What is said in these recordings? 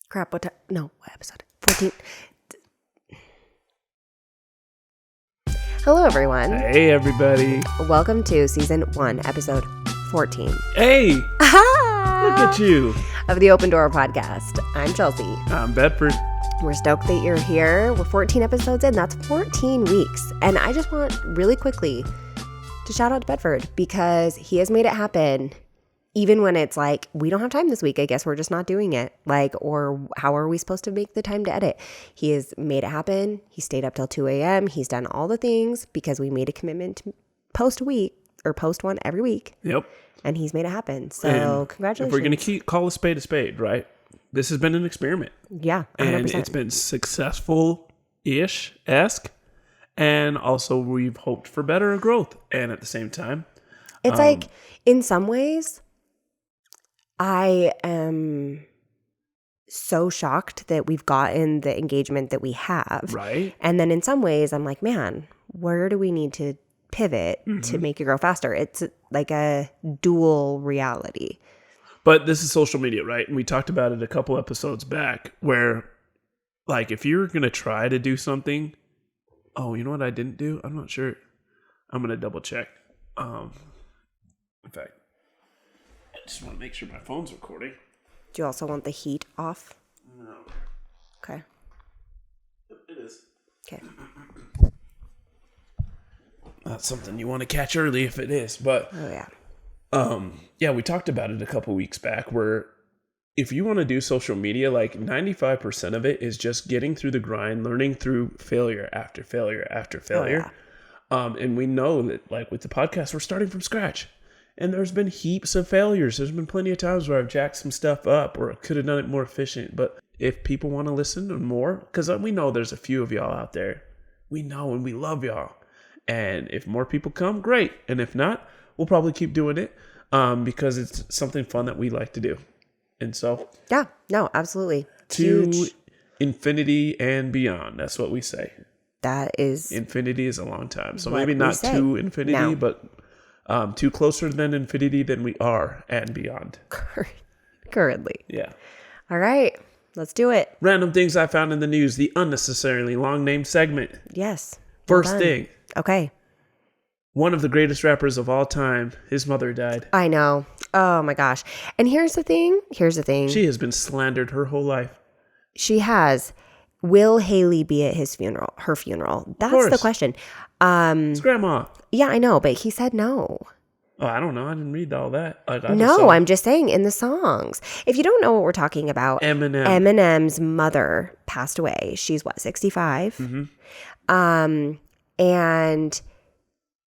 Crap, what time? No, what episode? 14. Hello, everyone. Hey, everybody. Welcome to Season 1, Episode 14. Hey, look at you. Of the Open Door Podcast. I'm Chelsea. I'm Bedford. We're stoked that you're here. We're 14 episodes in. That's 14 weeks. And I just want really quickly to shout out to Bedford because he has made it happen. Even when it's like, we don't have time this week, I guess we're just not doing it. Like, or how are we supposed to make the time to edit? He has made it happen. He stayed up till 2 a.m. He's done all the things because we made a commitment to post a week or post one every week. Yep. And he's made it happen. So And congratulations. If we're going to call a spade, right? This has been an experiment. Yeah, 100%. And it's been successful-ish-esque. And also we've hoped for better growth. And at the same time. It's like, in some ways, I am so shocked that we've gotten the engagement that we have. Right. And then in some ways, I'm like, man, where do we need to pivot to make it grow faster? It's like a dual reality. But this is social media, right? And we talked about it a couple episodes back where, like, if you're going to try to do something, oh, you know what I didn't do? I'm not sure. I'm going to double check. In fact, I just want to make sure my phone's recording. Do you also want the heat off? No. Okay. It is. Okay. That's something you want to catch early if it is. But, Oh, yeah. yeah, we talked about it a couple weeks back where if you want to do social media, like 95% of it is just getting through the grind, learning through failure after failure after failure. And we know that, like, with the podcast, we're starting from scratch. And there's been heaps of failures. There's been plenty of times where I've jacked some stuff up or could have done it more efficient. But if people want to listen to more, because we know there's a few of y'all out there. We know and we love y'all. And if more people come, great. And if not, we'll probably keep doing it because it's something fun that we like to do. And so. Yeah. No, absolutely. To Huge. infinity and beyond. That's what we say. That is. Infinity is a long time. So what maybe we not say. to infinity, No. but too closer than infinity than we are and beyond. Currently. Yeah. All right. Let's do it. Random things I found in the news, the unnecessarily long name segment. Yes. First done. thing, Okay. one of the greatest rappers of all time, his mother died. I know. Oh my gosh. And here's the thing. She has been slandered her whole life. She has. Will Haley be at his funeral? Her funeral? That's the course. question. It's grandma. Yeah, I know, but he said no. Oh, I don't know. I didn't read all that. I just No, saw I'm just saying in the songs. If you don't know what we're talking about, Eminem. Eminem's mother passed away. She's what, 65? Mm-hmm. And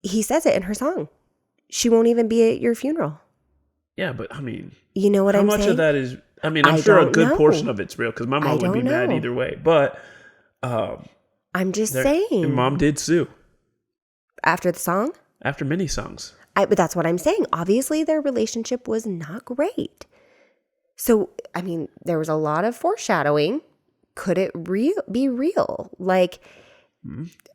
he says it in her song. She won't even be at your funeral. Yeah, but I mean, You know what how I'm much saying? of that is, I mean, I'm I sure a don't good know. portion of it's real because my mom would be don't mad know. either way. But I'm just their saying. mom did sue After the song? after many songs. But that's what I'm saying. Obviously, their relationship was not great. So, I mean, there was a lot of foreshadowing. Could it be real? Like,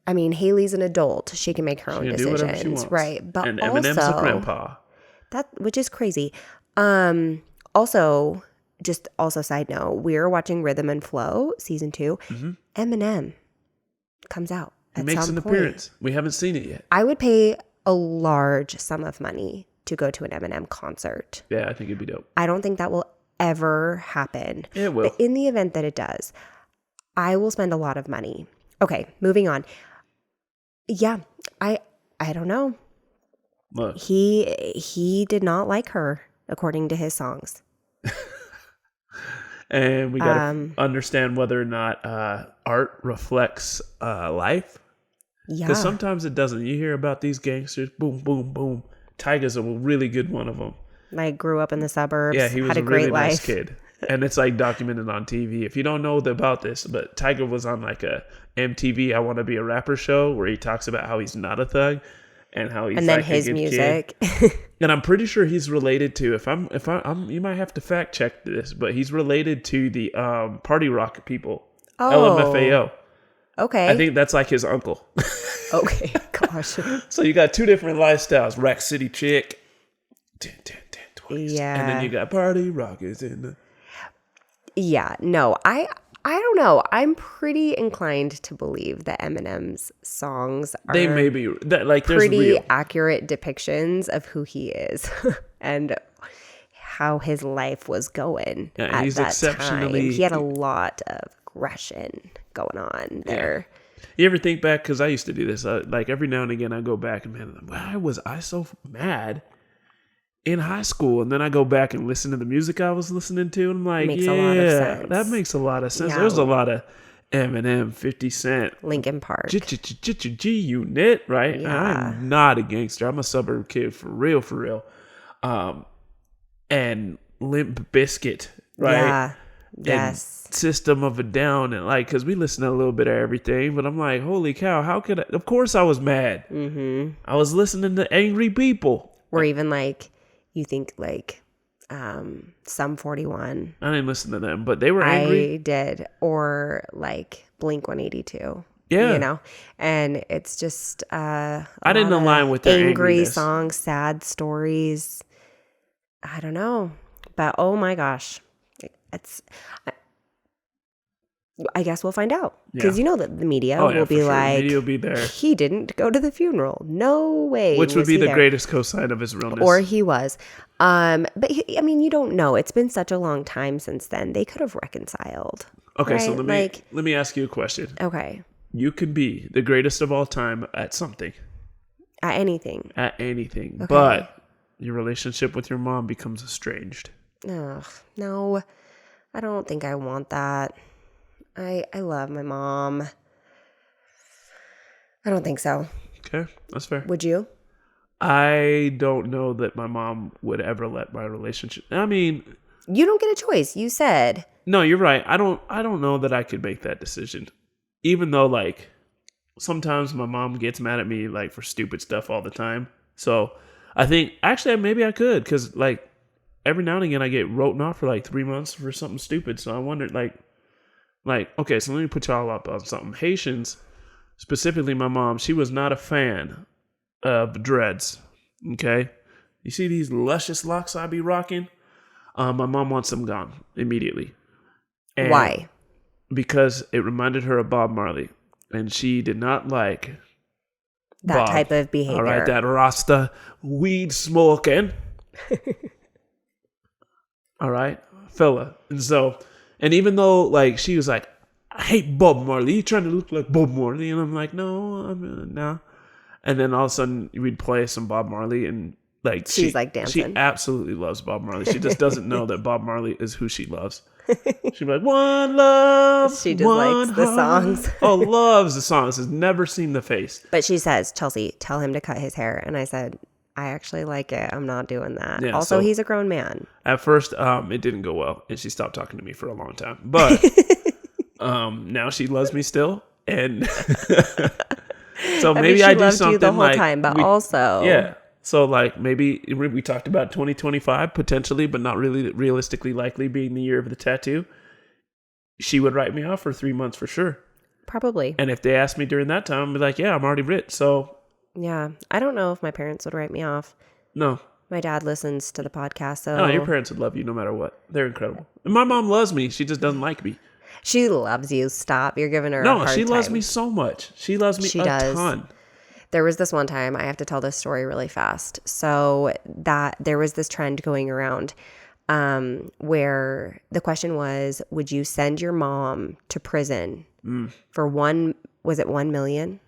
I mean, Haley's an adult. She can make her own can do whatever she decisions, wants. right? But And also, Eminem's a grandpa. which is crazy. Also, side note, we're watching Rhythm and Flow season 2. Eminem comes out He at makes some an point. appearance. We haven't seen it yet. I would pay a large sum of money to go to an Eminem concert. Yeah, I think it'd be dope. I don't think that will ever happen. It will. But in the event that it does, I will spend a lot of money. Okay, moving on. Yeah, I don't know. Look, He did not like her, according to his songs. and we gotta understand whether or not art reflects life. Yeah. Because sometimes it doesn't. You hear about these gangsters, boom, boom, boom. Tyga's a really good one of them. I grew up in the suburbs. Yeah, he was had a a great really life. nice kid. And it's like documented on TV. If you don't know about this, but Tyga was on like a MTV I Want to Be a Rapper show where he talks about how he's not a thug and how he's And then like his a good music. kid. And I'm pretty sure he's related to, if I'm you might have to fact check this, but he's related to the Party Rock people. Oh. LMFAO. Okay. I think that's like his uncle. Okay. Gosh. So you got two different lifestyles. Rack City chick. 10, 10, 10, 20. Yeah. And then you got Party Rockers in the... Yeah, no, I don't know. I'm pretty inclined to believe that Eminem's songs are They may be that like there's pretty real. accurate depictions of who he is and how his life was going Yeah, at he's that exceptionally- time. He had a lot of aggression going on there. You ever think back? Because I used to do this. Like every now and again, I go back and man, why was I so mad in high school? And then I go back and listen to the music I was listening to, and I'm like, Makes a lot of sense. that makes a lot of sense. Yeah. There's a lot of Eminem, 50 Cent, Linkin Park. G-Unit, right? Yeah. I'm not a gangster. I'm a suburb kid for real. And Limp Bizkit, right? Yeah. And Yes. System of a Down, and like, because we listen to a little bit of everything, but I'm like, holy cow, how could I? Of course I was mad. Mm-hmm. I was listening to angry people. Or even like, you think like Sum 41. I didn't listen to them, but they were angry. I did. Or like Blink 182. Yeah. You know? And it's just I didn't align with their angry angriness. songs, sad stories. I don't know. But oh my gosh. I guess we'll find out. Because Yeah. you know that the media Oh, yeah, will for be sure. like, Media will be there. he didn't go to the funeral. No way. Which would was be he the there. greatest cosign of his realness. Or he was. But I mean, you don't know. It's been such a long time since then. They could have reconciled. okay, so right? let me ask you a question. Okay. You can be the greatest of all time at something, At anything. at anything, Okay. but your relationship with your mom becomes estranged. Ugh, no, I don't think I want that. I love my mom. I don't think so. Okay, that's fair. Would you? I don't know that my mom would ever let my relationship. I mean, You don't get a choice. You said. no, you're right. I don't know that I could make that decision. Even though like sometimes my mom gets mad at me like for stupid stuff all the time. So I think actually maybe I could, because like every now and again I get written off for like 3 months for something stupid. So I wondered like okay, so let me put y'all up on something. Haitians, specifically my mom, she was not a fan of dreads. Okay, you see these luscious locks I be rocking? My mom wants them gone immediately. And Why? because it reminded her of Bob Marley, and she did not like That Bob. type of behavior. All right, that Rasta weed smoking. All right, fella. And even though like she was like, I hate Bob Marley. You trying to look like Bob Marley? And I'm like, no, no. And then all of a sudden we'd play some Bob Marley, and like She's like She dancing. absolutely loves Bob Marley. She just doesn't know that Bob Marley is who she loves. She'd be like, one love. She just one likes the heart. songs. Oh, loves the songs. Has never seen the face. But she says, Chelsea, tell him to cut his hair. And I said, I actually like it. I'm not doing that. Yeah, Also, so- he's a grown man. At first, it didn't go well, and she stopped talking to me for a long time. But now she loves me still, and so maybe she I do loved something you the whole like time, but also, yeah. So like maybe we talked about 2025 potentially, but not really realistically likely being the year of the tattoo. She would write me off for 3 months for sure. probably. And if they asked me during that time, I'd be like, yeah, I'm already rich. So Yeah. I don't know if my parents would write me off. no. My dad listens to the podcast, so Oh, your parents would love you no matter what. They're incredible. And my mom loves me. She just doesn't like me. she loves you. Stop. You're giving her a No, hard she loves time. me so much. She loves me She a does. ton. There was this one time, I have to tell this story really fast. So that there was this trend going around where the question was, would you send your mom to prison for was it 1 million?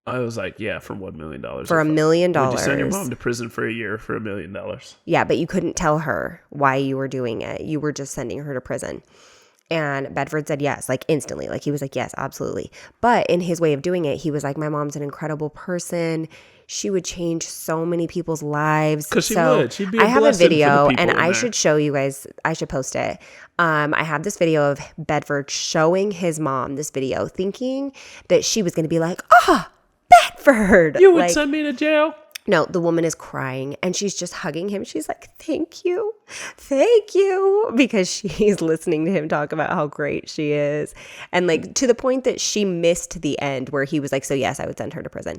I was like, yeah, for $1 million. For $1 million. Would you send your mom to prison for a year for $1 million? Yeah, but you couldn't tell her why you were doing it. You were just sending her to prison. And Bedford said yes, like instantly. Like he was like, yes, absolutely. But in his way of doing it, he was like, my mom's an incredible person. She would change so many people's lives. 'Cause she would. She'd be a I have a blessing for the video, people and in I there. should show you guys. I should post it. I have this video of Bedford showing his mom this video, thinking that she was going to be like, Bedford. You would like, send me to jail? no, the woman is crying and she's just hugging him. She's like, thank you, because she's listening to him talk about how great she is. And like to the point that she missed the end where he was like, so yes, I would send her to prison.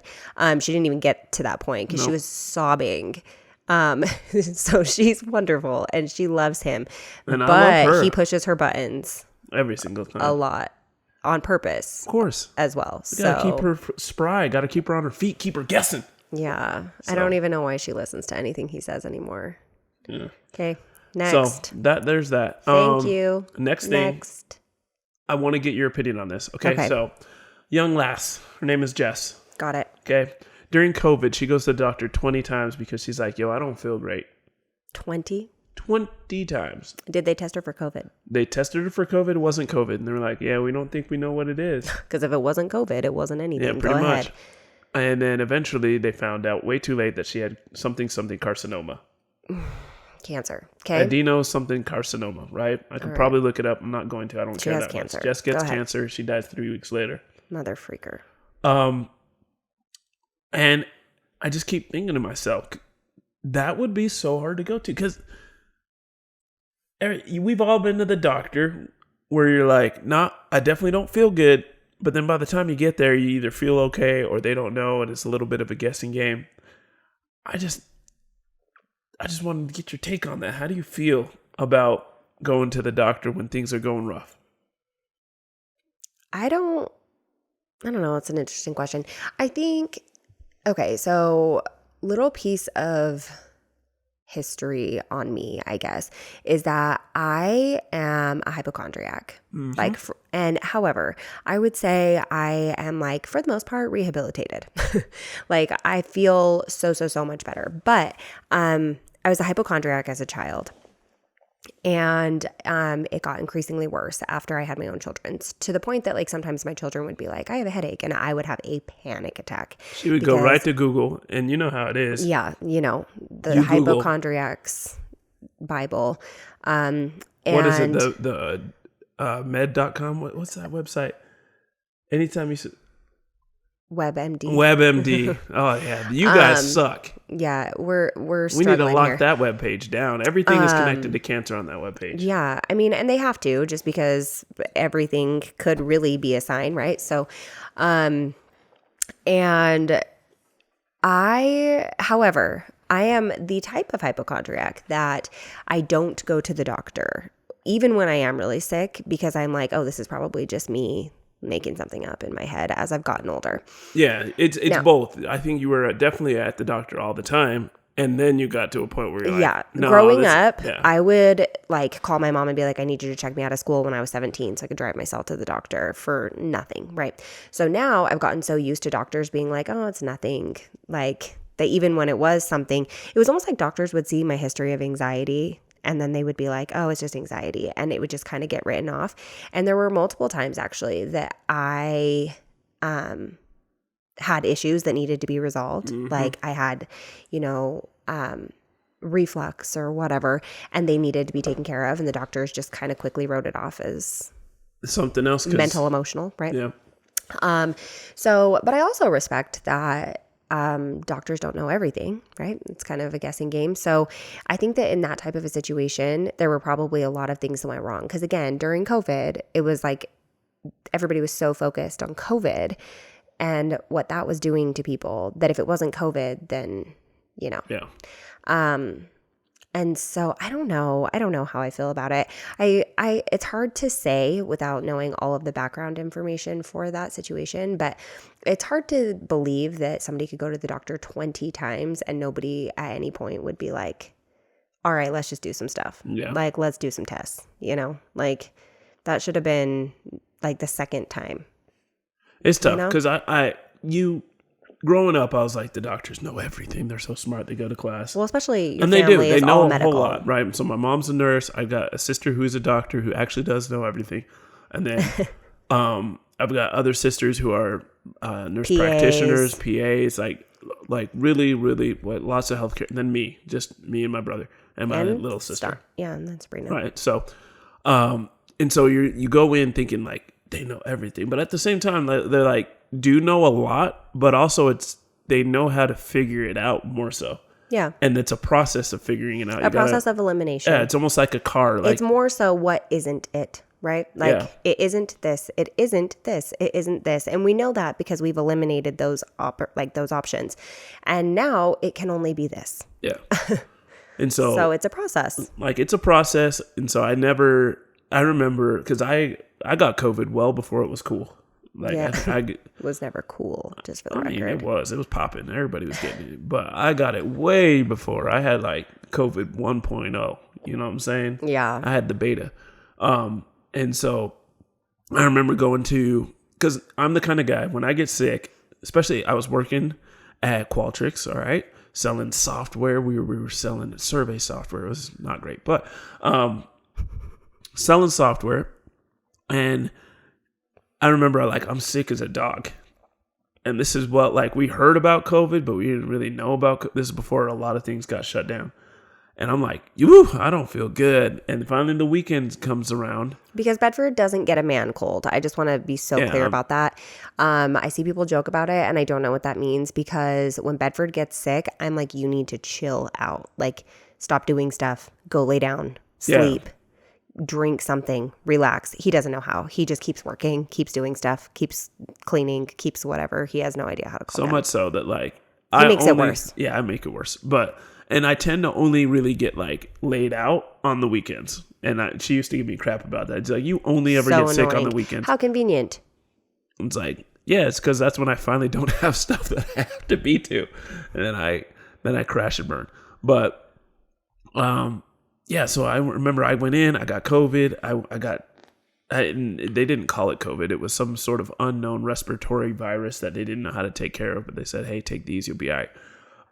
She didn't even get to that point because she was sobbing. So she's wonderful and she loves him. And I but love her. he pushes her buttons Every single time. a lot on purpose Of course. as well. You gotta So keep her spry. Gotta keep her on her feet. Keep her guessing. yeah, I don't even know why she listens to anything he says anymore. Yeah. Okay, next. So there's that. Thank you. Next thing, I want to get your opinion on this. Okay, so young lass, her name is Jess. Got it. Okay, during COVID, she goes to the doctor 20 times because she's like, yo, I don't feel great. 20? 20 times. Did they test her for COVID? They tested her for COVID. It wasn't COVID. And they were like, yeah, we don't think we know what it is. Because if it wasn't COVID, it wasn't anything. Yeah, pretty Go much. ahead. And then eventually they found out way too late that she had something carcinoma. Cancer. Okay. Adeno something carcinoma, right? I can probably look it up. I'm not going to. I don't care has that cancer. much. Jess gets Go ahead. cancer. She dies 3 weeks later. Mother freaker. And I just keep thinking to myself, that would be so hard to go to because we've all been to the doctor where you're like, nah, I definitely don't feel good. But then by the time you get there, you either feel okay or they don't know. And it's a little bit of a guessing game. I just wanted to get your take on that. How do you feel about going to the doctor when things are going rough? I don't know. It's an interesting question. I think, okay, so little piece of history on me, I guess, is that I am a hypochondriac. Like, and however, I would say I am like, for the most part, rehabilitated. Like I feel so much better. But I was a hypochondriac as a child. And it got increasingly worse after I had my own children, to the point that like sometimes my children would be like, I have a headache, and I would have a panic attack. She would go right to Google, and you know how it is. Yeah, you know, the You Google. hypochondriac's Bible. What is it? The med.com? What's that website? Anytime you WebMD. WebMD. Oh yeah, you guys suck. Yeah, we're We need to lock here. that webpage down. Everything is connected to cancer on that webpage. Yeah, I mean, and they have to, just because everything could really be a sign, right? So, and however, I am the type of hypochondriac that I don't go to the doctor, even when I am really sick, because I'm like, oh, this is probably just me making something up in my head as I've gotten older. Yeah, it's both. I think you were definitely at the doctor all the time, and then you got to a point where you're like, no, growing up, I would like call my mom and be like, I need you to check me out of school when I was 17 so I could drive myself to the doctor for nothing, right? So now I've gotten so used to doctors being like, oh, it's nothing. Like that even when it was something, it was almost like doctors would see my history of anxiety and then they would be like, oh, it's just anxiety. And it would just kind of get written off. And there were multiple times actually that I had issues that needed to be resolved. Mm-hmm. Like I had, reflux or whatever, and they needed to be taken care of. And the doctors just kind of quickly wrote it off as something else. Mental, emotional, right? Yeah. But I also respect that doctors don't know everything, right? It's kind of a guessing game. So I think that in that type of a situation, there were probably a lot of things that went wrong. Because again, during COVID, it was like everybody was so focused on COVID and what that was doing to people that if it wasn't COVID, then, Yeah. And so I don't know how I feel about it. It's hard to say without knowing all of the background information for that situation, but it's hard to believe that somebody could go to the doctor 20 times and nobody at any point would be like, all right, let's just do some stuff. Yeah. Like, let's do some tests, like that should have been like the second time. It's tough because growing up, I was like, the doctors know everything. They're so smart. They go to class. Well, especially your and family they do. They know all a medical. whole lot, right? So my mom's a nurse. I've got a sister who's a doctor who actually does know everything. And then I've got other sisters who are nurse PAs. practitioners, PAs, like really, really lots of healthcare. And then me and my brother and my little sister. Yeah, and that's Sabrina. Right. So, and so you go in thinking like they know everything, but at the same time they're like, do know a lot, but also they know how to figure it out more so. Yeah. And it's a process of figuring it out. A process of elimination. Yeah, it's almost like a car. It's more so what isn't it, right? Like it isn't this, it isn't this, it isn't this. And we know that because we've eliminated those those options. And now it can only be this. Yeah. And so it's a process. Like it's a process. And so I remember because I got COVID well before it was cool. Like it was never cool, just for the record. It was popping. Everybody was getting it. But I got it way before. I had like COVID 1.0. You know what I'm saying? Yeah. I had the beta. And so I remember going to, because I'm the kind of guy, when I get sick, especially I was working at Qualtrics, all right, selling software. We were selling survey software. It was not great, but selling software. And I remember I'm sick as a dog. And this is what, like, we heard about COVID, but we didn't really know about this is before a lot of things got shut down. And I'm like, I don't feel good. And finally the weekend comes around. Because Bedford doesn't get a man cold. I just want to be so clear about that. I see people joke about it, and I don't know what that means, because when Bedford gets sick, I'm like, you need to chill out. Like, stop doing stuff. Go lay down. Sleep. Drink something. Relax. He doesn't know how. He just keeps working, keeps doing stuff, keeps cleaning, keeps whatever. He has no idea how to calm down. So much so that, like... He makes it worse. Yeah, I make it worse. And I tend to only really get laid out on the weekends. And she used to give me crap about that. It's like, you only ever get sick on the weekends. How convenient. It's like, yeah, it's because that's when I finally don't have stuff that I have to be to. And then I crash and burn. But, so I remember I went in, I got COVID. They didn't call it COVID. It was some sort of unknown respiratory virus that they didn't know how to take care of. But they said, hey, take these, you'll be all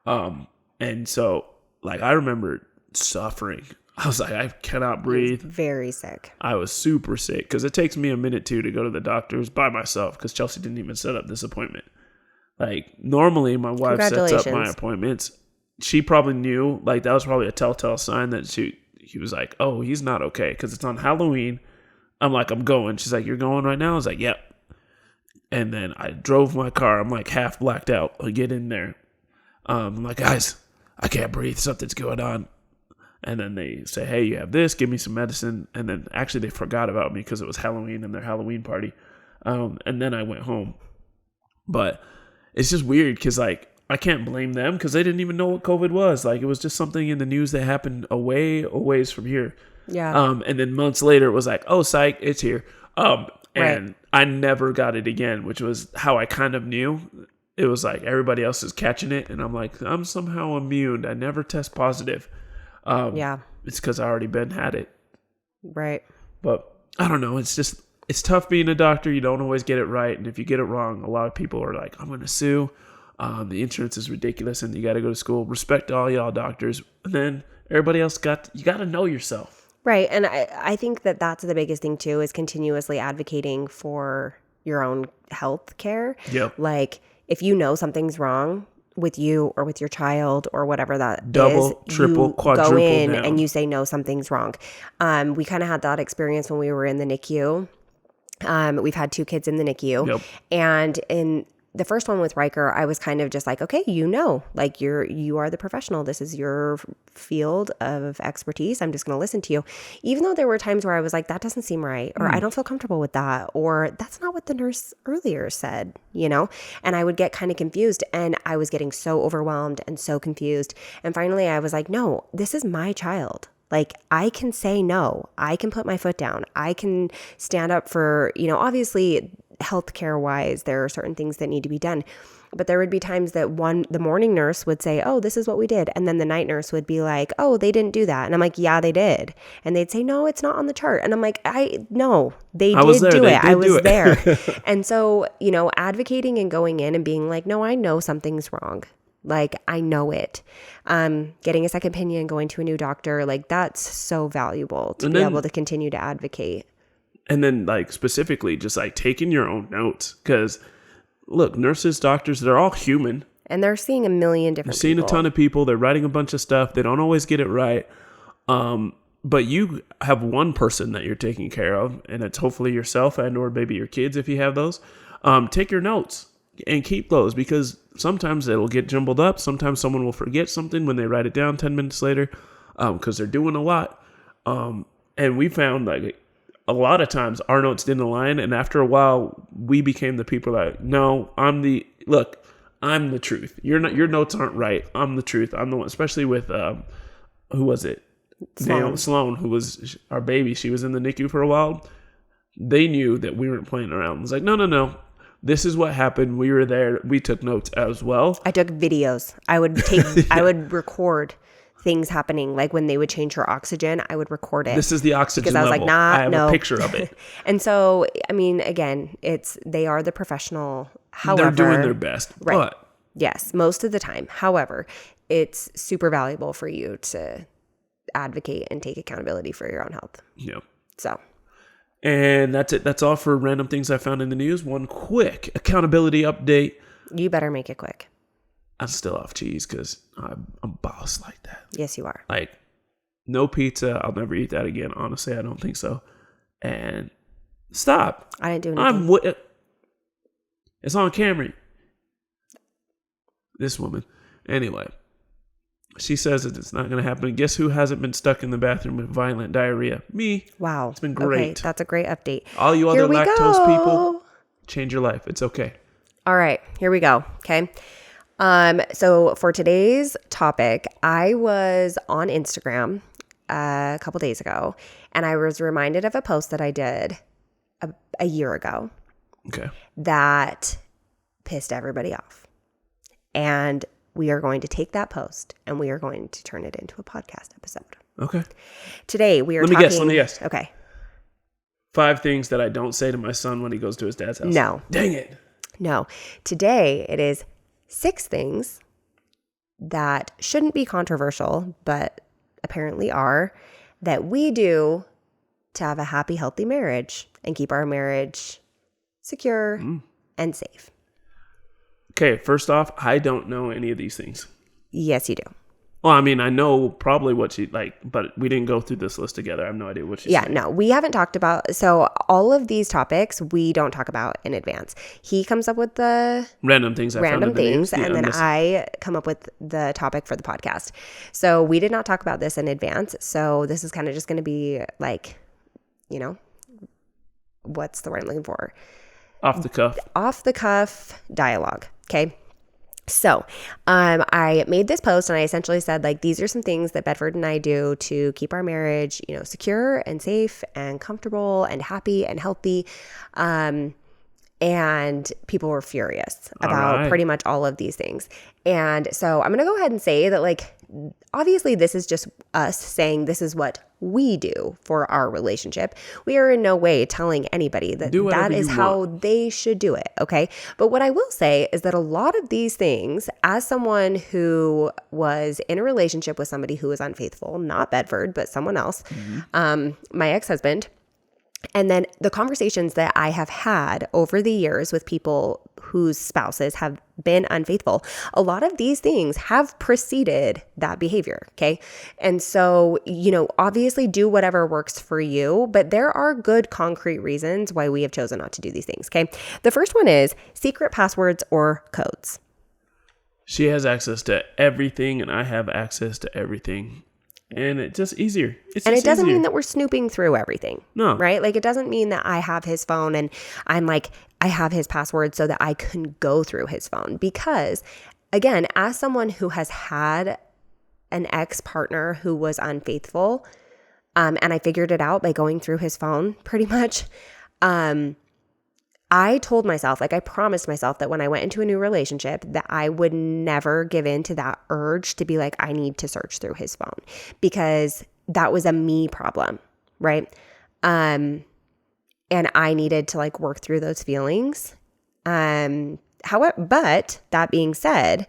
right. And so, I remember suffering. I was like, I cannot breathe. Very sick. I was super sick because it takes me a minute to go to the doctors by myself because Chelsea didn't even set up this appointment. Normally my wife sets up my appointments. She probably knew, that was probably a telltale sign that he was like, oh, he's not okay because it's on Halloween. I'm like, I'm going. She's like, you're going right now? I was like, yep. And then I drove my car. I'm half blacked out. I get in there. I'm like, guys, I can't breathe. Something's going on. And then they say, hey, you have this. Give me some medicine. And then actually they forgot about me because it was Halloween and their Halloween party. And then I went home. But it's just weird because, I can't blame them because they didn't even know what COVID was. It was just something in the news that happened a ways from here. Yeah. And then months later, it was like, oh, psych, it's here. And right. I never got it again, which was how I kind of knew. It was like everybody else is catching it, and I'm like, I'm somehow immune. I never test positive. It's because I already had it. Right. But I don't know. It's tough being a doctor. You don't always get it right, and if you get it wrong, a lot of people are like, I'm going to sue. The insurance is ridiculous, and you got to go to school. Respect all y'all doctors, and then everybody else you got to know yourself. Right, and I think that that's the biggest thing too, is continuously advocating for your own health care. Yep. If you know something's wrong with you or with your child or whatever that double, is, triple, quadruple go in down. and you say, no, something's wrong. We kind of had that experience when we were in the NICU. We've had 2 kids in the NICU. Yep. And in the first one with Riker, I was kind of just like, okay, you are the professional. This is your field of expertise. I'm just going to listen to you. Even though there were times where I was like, that doesn't seem right, or I don't feel comfortable with that, or that's not what the nurse earlier said, and I would get kind of confused, and I was getting so overwhelmed and so confused. And finally I was like, no, this is my child. I can say no. I can put my foot down. I can stand up for, obviously healthcare wise, there are certain things that need to be done. But there would be times that the morning nurse would say, oh, this is what we did. And then the night nurse would be like, oh, they didn't do that. And I'm like, yeah, they did. And they'd say, no, it's not on the chart. And I'm like, no, they did do it. I was there. And so, advocating and going in and being like, no, I know something's wrong. I know it. Getting a second opinion, going to a new doctor, that's so valuable to be able to continue to advocate. And then specifically just taking your own notes, because look, nurses, doctors, they're all human. And they're seeing a million different people. They're seeing a ton of people. They're writing a bunch of stuff. They don't always get it right. But you have one person that you're taking care of, and it's hopefully yourself and or maybe your kids if you have those. Take your notes and keep those, because sometimes it'll get jumbled up. Sometimes someone will forget something when they write it down 10 minutes later, because they're doing a lot. And we found a lot of times our notes didn't align, and after a while we became the people that, no, I'm the truth. Your notes aren't right. I'm the truth. I'm the one. Especially with who was it? Sloan, who was our baby. She was in the NICU for a while. They knew that we weren't playing around. It was like, no. This is what happened. We were there. We took notes as well. I took videos. I would record things happening. Like when they would change her oxygen, I would record it. This is the oxygen because I was level. like, I have a picture of it. And so, I mean, again, they are the professional. However, they're doing their best. Right. But yes, most of the time. However, it's super valuable for you to advocate and take accountability for your own health. Yeah. So. And that's it. That's all for random things I found in the news. One quick accountability update. You better make it quick. I'm still off cheese because I'm boss like that. Yes, you are. Like, no pizza. I'll never eat that again. Honestly, I don't think so. And stop. I didn't do anything. It's on camera. This woman. Anyway. She says that it's not going to happen. Guess who hasn't been stuck in the bathroom with violent diarrhea? Me. Wow. It's been great. Okay, that's a great update. All you other lactose people, change your life. It's okay. All right, here we go. Okay. So for today's topic, I was on Instagram a couple days ago, and I was reminded of a post that I did a year ago. Okay. That pissed everybody off. And we are going to take that post and we are going to turn it into a podcast episode. Okay. Today we are Let me guess. Okay. 5 things that I don't say to my son when he goes to his dad's house. No. Dang it. No. Today it is 6 things that shouldn't be controversial, but apparently are, that we do to have a happy, healthy marriage and keep our marriage secure and safe. Okay, first off, I don't know any of these things. Yes, you do. Well, I mean, I know probably what she but we didn't go through this list together. I have no idea what she's saying. No, we haven't talked about. So all of these topics we don't talk about in advance. He comes up with the random things, and then I come up with the topic for the podcast. So we did not talk about this in advance. So this is kind of just going to be like, what's the word I'm looking for? Off the cuff dialogue. Okay. So I made this post and I essentially said, like, these are some things that Bedford and I do to keep our marriage, secure and safe and comfortable and happy and healthy. And people were furious about pretty much all of these things. And so I'm going to go ahead and say that, like, obviously this is just us saying this is what we do for our relationship. We are in no way telling anybody that that is how they should do it. Okay. But what I will say is that a lot of these things, as someone who was in a relationship with somebody who was unfaithful, not Bedford, but someone else, my ex-husband, and then the conversations that I have had over the years with people whose spouses have been unfaithful, a lot of these things have preceded that behavior. Okay. And so, obviously do whatever works for you, but there are good concrete reasons why we have chosen not to do these things. Okay. The first one is secret passwords or codes. She has access to everything and I have access to everything. And it's just easier. It doesn't mean that we're snooping through everything. No. Right? Like, it doesn't mean that I have his phone and I'm like, I have his password so that I can go through his phone. Because, again, as someone who has had an ex-partner who was unfaithful, and I figured it out by going through his phone pretty much, I told myself, like, I promised myself that when I went into a new relationship that I would never give in to that urge to be like, I need to search through his phone, because that was a me problem, right? And I needed to, like, work through those feelings. However, but that being said,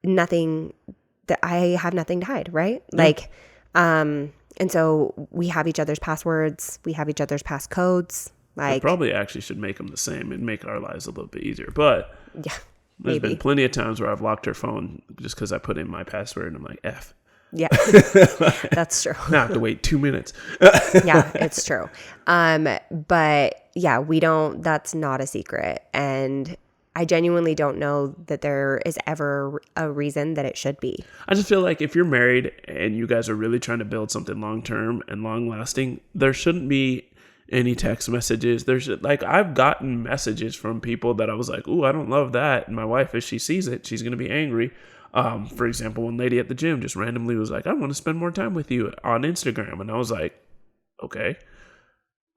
I have nothing to hide, right? Yeah. Like, and so we have each other's passwords, we have each other's passcodes. Like, I probably actually should make them the same and make our lives a little bit easier. But yeah, there's been plenty of times where I've locked her phone just because I put in my password and I'm like, F. Yeah, that's true. Now I have to wait 2 minutes. Yeah, it's true. But yeah, that's not a secret. And I genuinely don't know that there is ever a reason that it should be. I just feel like if you're married and you guys are really trying to build something long-term and long-lasting, there shouldn't be any text messages. There's like, I've gotten messages from people that I was like, ooh, I don't love that. And my wife, if she sees it, she's going to be angry. For example, one lady at the gym just randomly was like, I want to spend more time with you on Instagram. And I was like, okay.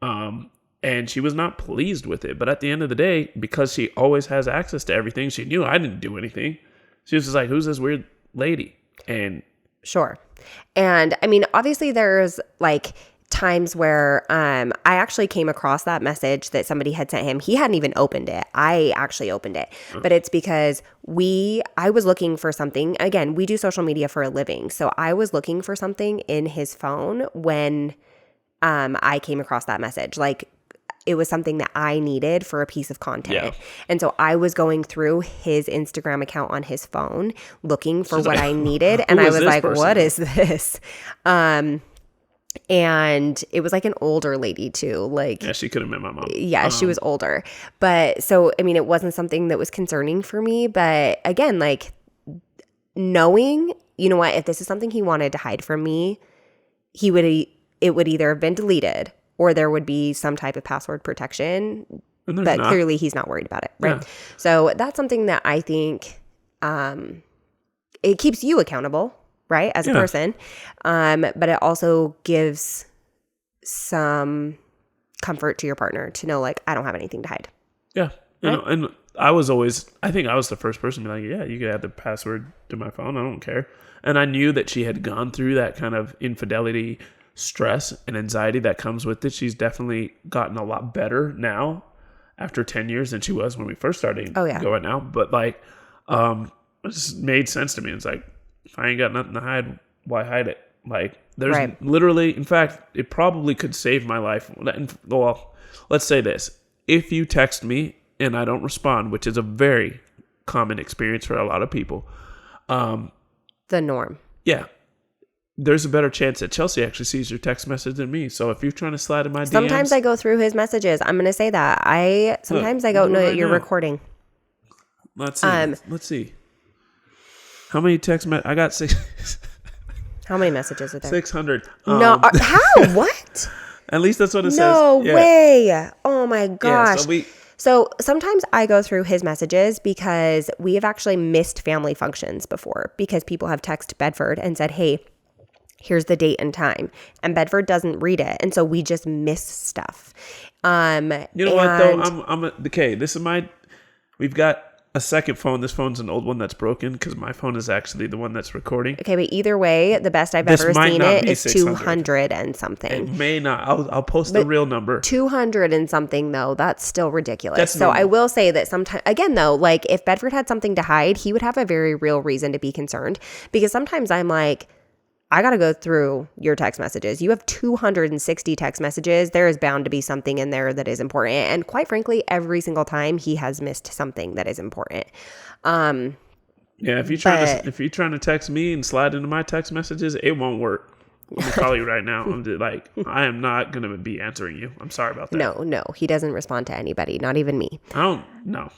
And she was not pleased with it. But at the end of the day, because she always has access to everything, she knew I didn't do anything. She was just like, who's this weird lady? And sure. And I mean, obviously there's like times where I actually came across that message that somebody had sent him. He hadn't even opened it. I actually opened it. But it's because I was looking for something. Again, we do social media for a living. So I was looking for something in his phone when I came across that message. Like, it was something that I needed for a piece of content. Yeah. And so I was going through his Instagram account on his phone looking for what I needed. And I was like, what is this? And it was like an older lady too. Like, yeah, she could have met my mom. Yeah, she was older. But so, I mean, it wasn't something that was concerning for me. But again, like, knowing, you know what, if this is something he wanted to hide from me, it would either have been deleted or there would be some type of password protection, but clearly he's not worried about it, right? Yeah. So that's something that I think it keeps you accountable, right, as a person, but it also gives some comfort to your partner to know, like, I don't have anything to hide. Yeah, right? And I think I was the first person to be like, yeah, you can add the password to my phone, I don't care. And I knew that she had gone through that kind of infidelity stress and anxiety that comes with it. She's definitely gotten a lot better now after 10 years than she was when we first started going out. But like, it just made sense to me. It's like, if I ain't got nothing to hide, why hide it? Like, there's literally, in fact, it probably could save my life. Well, let's say this. If you text me and I don't respond, which is a very common experience for a lot of people. The norm. Yeah. There's a better chance that Chelsea actually sees your text message than me. So if you're trying to slide in my DMs. Sometimes I go through his messages. I'm going to say that. Sometimes I don't know that you're recording. Let's see. How many text messages? I got 6. How many messages are there? 600. No. How? What? At least that's what it says. No way. Oh my gosh. Yeah, so sometimes I go through his messages because we have actually missed family functions before because people have texted Bedford and said, hey, here's the date and time. And Bedford doesn't read it. And so we just miss stuff. You know what though? We've got a second phone. This phone's an old one that's broken because my phone is actually the one that's recording. Okay, but either way, the best I've ever seen it is 200 and something. It may not. I'll post the real number. 200 and something though, that's still ridiculous. So I will say that sometimes, again though, like if Bedford had something to hide, he would have a very real reason to be concerned because sometimes I'm like, I got to go through your text messages. You have 260 text messages. There is bound to be something in there that is important. And quite frankly, every single time he has missed something that is important. Yeah, if you're trying to text me and slide into my text messages, it won't work. I'm going to call you right now. I'm just like, I am not going to be answering you. I'm sorry about that. No, he doesn't respond to anybody, not even me. I don't know.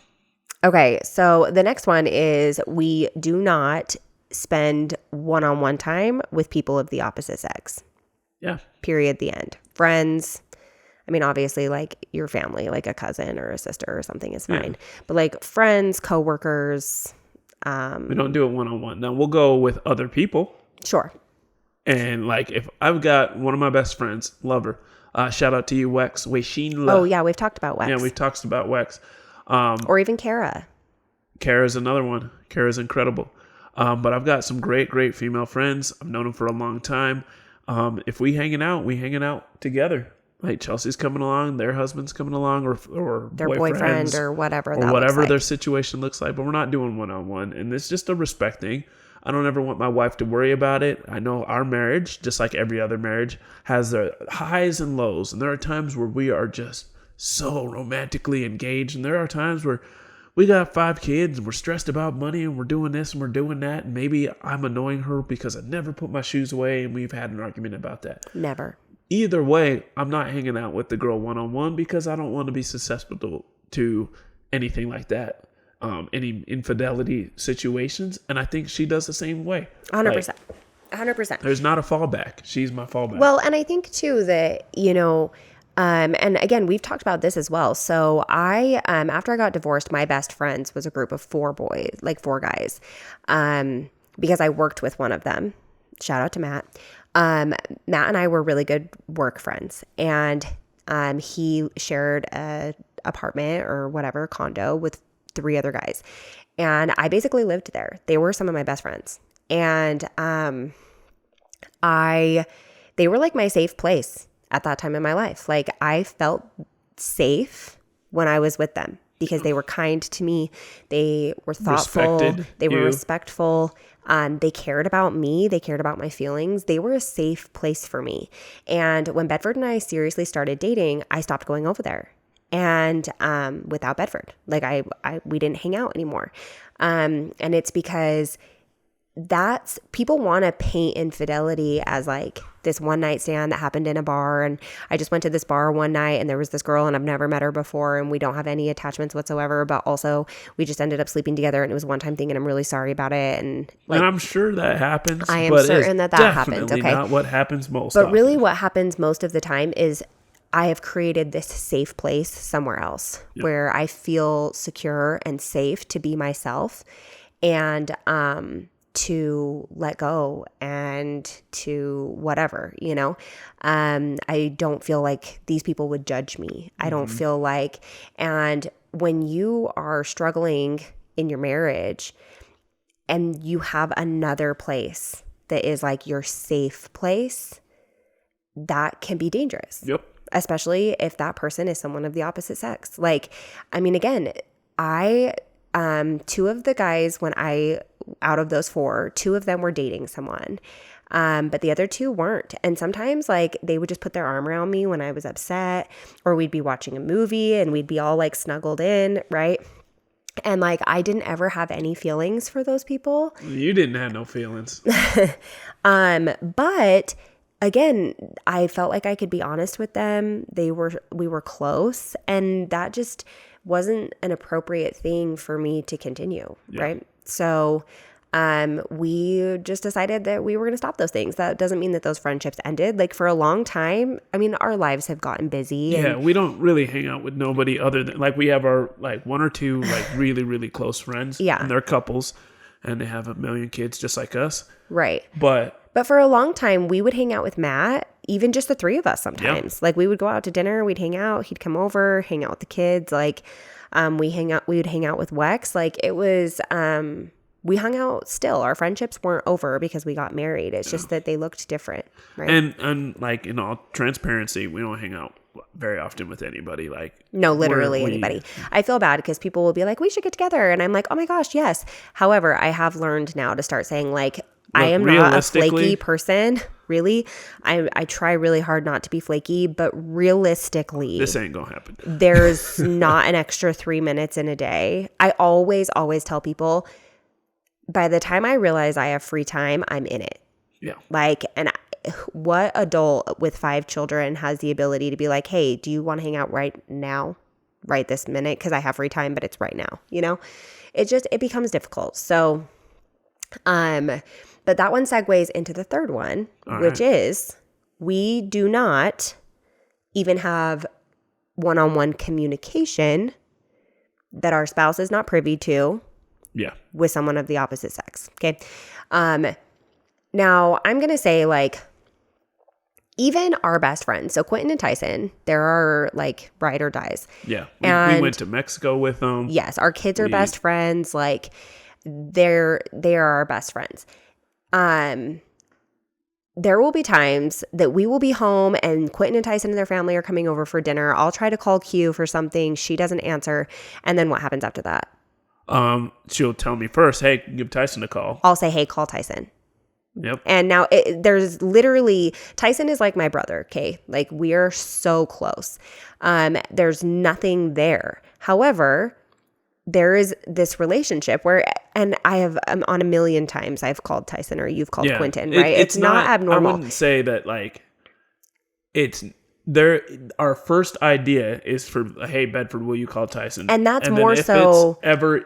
Okay, so the next one is we do not spend one-on-one time with people of the opposite sex. Yeah. Period. The end. Friends. I mean, obviously, like your family, like a cousin or a sister or something is fine. Yeah. But like friends, coworkers. We don't do it one-on-one. Now we'll go with other people. Sure. And like if I've got one of my best friends, love her. Shout out to you, Wex. Oh yeah, we've talked about Wex. Yeah, we've talked about Wex. Or even Kara. Kara's another one. Kara's incredible. But I've got some great female friends. I've known them for a long time. If we hanging out together, like Chelsea's coming along, their husband's coming along, or their boyfriend or whatever, or whatever their situation looks like. But we're not doing one-on-one, and it's just a respect thing. I don't ever want my wife to worry about it. I know our marriage, just like every other marriage, has their highs and lows, and there are times where we are just so romantically engaged, and there are times where we got 5 kids and we're stressed about money and we're doing this and we're doing that. And maybe I'm annoying her because I never put my shoes away and we've had an argument about that. Never. Either way, I'm not hanging out with the girl one-on-one because I don't want to be susceptible to anything like that. Any infidelity situations. And I think she does the same way. 100%. 100%. There's not a fallback. She's my fallback. Well, and I think too that, And again, we've talked about this as well. So I, after I got divorced, my best friends was a group of 4 guys, because I worked with one of them. Shout out to Matt. Matt and I were really good work friends, and he shared a apartment or whatever condo with 3 other guys, and I basically lived there. They were some of my best friends, and they were like my safe place at that time in my life. Like, I felt safe when I was with them because they were kind to me. They were thoughtful. They were respectful. They cared about me. They cared about my feelings. They were a safe place for me. And when Bedford and I seriously started dating, I stopped going over there. And without Bedford, like we didn't hang out anymore. And it's because people want to paint infidelity as like this one night stand that happened in a bar. And I just went to this bar one night and there was this girl and I've never met her before and we don't have any attachments whatsoever, but also we just ended up sleeping together and it was a one-time thing and I'm really sorry about it. And I'm sure that happens. I am certain that happens. Okay. Not what happens most But often. really what happens most of the time is I have created this safe place somewhere else where I feel secure and safe to be myself and, to let go and to whatever, I don't feel like these people would judge me. I don't feel like, and when you are struggling in your marriage and you have another place that is like your safe place, that can be dangerous. Yep. Especially if that person is someone of the opposite sex. Like, I mean, again, 2 of the guys out of those 4, 2 of them were dating someone. But the other 2 weren't. And sometimes like they would just put their arm around me when I was upset, or we'd be watching a movie and we'd be all like snuggled in, right? And like I didn't ever have any feelings for those people. You didn't have no feelings. But again, I felt like I could be honest with them. We were close, and that just wasn't an appropriate thing for me to continue, right? So we just decided that we were going to stop those things. That doesn't mean that those friendships ended. Like for a long time, I mean, our lives have gotten busy. Yeah, we don't really hang out with nobody other than, like, we have our, like, 1 or 2, like, really, really close friends. Yeah. And they're couples, and they have a million kids just like us. Right. But for a long time, we would hang out with Matt, even just the 3 of us sometimes. Like, we would go out to dinner, we'd hang out, he'd come over, hang out with the kids. Like, we would hang out with Wex. Like, it was, we hung out still. Our friendships weren't over because we got married. It's just that they looked different, right? And like, in all transparency, we don't hang out very often with anybody. Like, no, literally anybody. I feel bad because people will be like, we should get together. And I'm like, oh my gosh, yes. However, I have learned now to start saying like, I am not a flaky person, really. I try really hard not to be flaky, but realistically, this ain't gonna happen. There's not an extra 3 minutes in a day. I always tell people, by the time I realize I have free time, I'm in it. Yeah. Like, and what adult with 5 children has the ability to be like, hey, do you want to hang out right now, right this minute? Because I have free time, but it's right now, it becomes difficult. So, but that one segues into the third one, which is we do not even have one-on-one communication that our spouse is not privy to with someone of the opposite sex. Okay. Now I'm going to say like, even our best friends, so Quentin and Tyson, there are like ride or dies. Yeah. We went to Mexico with them. Yes. Our kids are best friends. Like they are our best friends. There will be times that we will be home and Quentin and Tyson and their family are coming over for dinner. I'll try to call Q for something. She doesn't answer. And then what happens after that? She'll tell me first, hey, give Tyson a call. I'll say, hey, call Tyson. Yep. And now there's literally, Tyson is like my brother, okay? Like we are so close. There's nothing there. However, there is this relationship where, and I'm on a million times I've called Tyson or you've called Quentin, right? It's not abnormal. I wouldn't say that like it's there. Our first idea is for, hey, Bedford, will you call Tyson? And that's and more then if so it's ever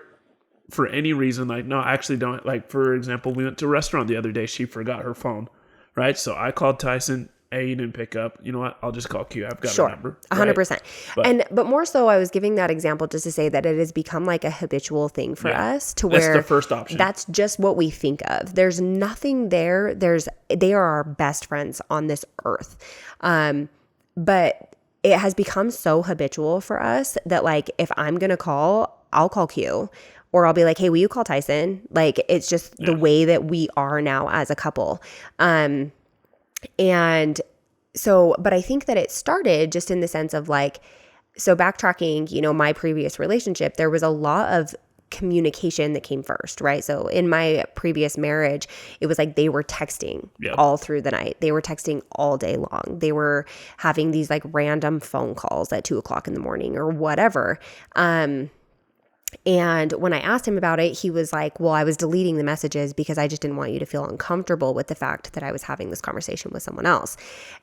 for any reason, like, no, I actually don't. Like, for example, we went to a restaurant the other day. She forgot her phone, right? So I called Tyson. hey, you didn't pick up. You know what? I'll just call Q. I've got a Sure, number. 100%. Right? But more so, I was giving that example just to say that it has become like a habitual thing for us to That's where the first option. that's just what we think of. There's nothing there. They are our best friends on this earth. But it has become so habitual for us that like, if I'm going to call, I'll call Q. Or I'll be like, hey, will you call Tyson? Like, it's just the way that we are now as a couple. And so, but I think that it started just in the sense of like, so backtracking, my previous relationship, there was a lot of communication that came first, right? So in my previous marriage, it was like they were texting all through the night. They were texting all day long. They were having these like random phone calls at 2:00 in the morning or whatever. And when I asked him about it, he was like, well, I was deleting the messages because I just didn't want you to feel uncomfortable with the fact that I was having this conversation with someone else.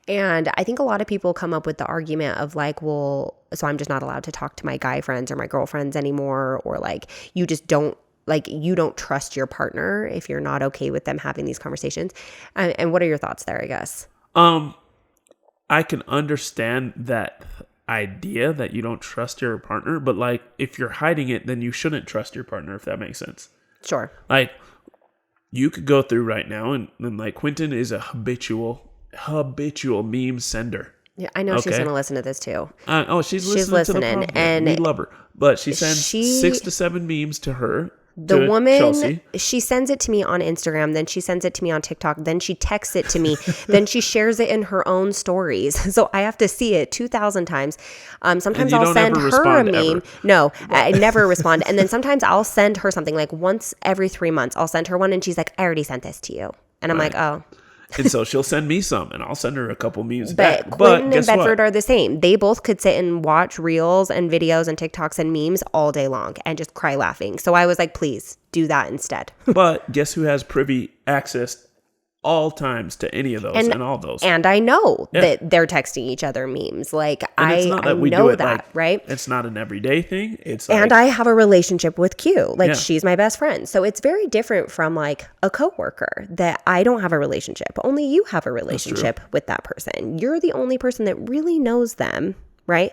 And I think a lot of people come up with the argument of like, well, so I'm just not allowed to talk to my guy friends or my girlfriends anymore, or like you don't trust your partner if you're not okay with them having these conversations. And what are your thoughts there, I guess? I can understand that idea that you don't trust your partner, but like if you're hiding it, then you shouldn't trust your partner, if that makes sense. Sure. Like you could go through right now and like Quentin is a habitual meme sender. Yeah, I know she's going to listen to this too. She's listening to the podcast. And we love her, but she sends 6 to 7 memes to her. The woman, Chelsea. She sends it to me on Instagram, then she sends it to me on TikTok, then she texts it to me, then she shares it in her own stories. So I have to see it 2,000 times. Sometimes I'll send her a meme. Ever. No, I never respond. And then sometimes I'll send her something like once every 3 months. I'll send her one and she's like, I already sent this to you. And I'm like, oh. And so she'll send me some and I'll send her a couple memes back. But Quentin guess and Bedford what? are the same. They both could sit and watch reels and videos and TikToks and memes all day long and just cry laughing. So I was like, please do that instead. But guess who has privy access all times to any of those and all those? And I know that they're texting each other memes. Like I know that, right? It's not an everyday thing. And I have a relationship with Q. Like she's my best friend. So it's very different from like a coworker that I don't have a relationship. Only you have a relationship with that person. You're the only person that really knows them, right?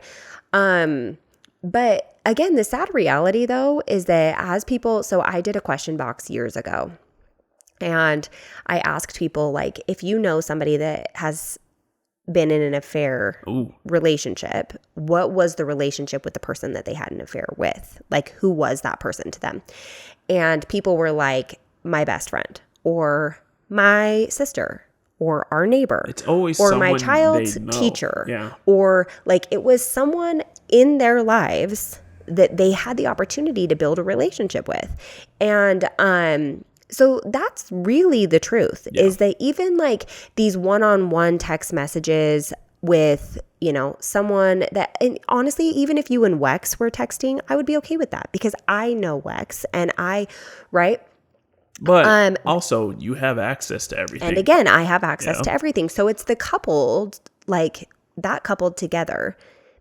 But again, the sad reality though is that as people, so I did a question box years ago. And I asked people, like, if you know somebody that has been in an affair relationship, what was the relationship with the person that they had an affair with? Like, who was that person to them? And people were like, my best friend, or my sister, or our neighbor. It's always or someone my child's they know. teacher. Or like it was someone in their lives that they had the opportunity to build a relationship with. And so that's really the truth, is that even like these one-on-one text messages with, someone that, and honestly, even if you and Wex were texting, I would be okay with that because I know Wex and right? But also you have access to everything. And again, I have access to everything. So it's the coupled, like that coupled together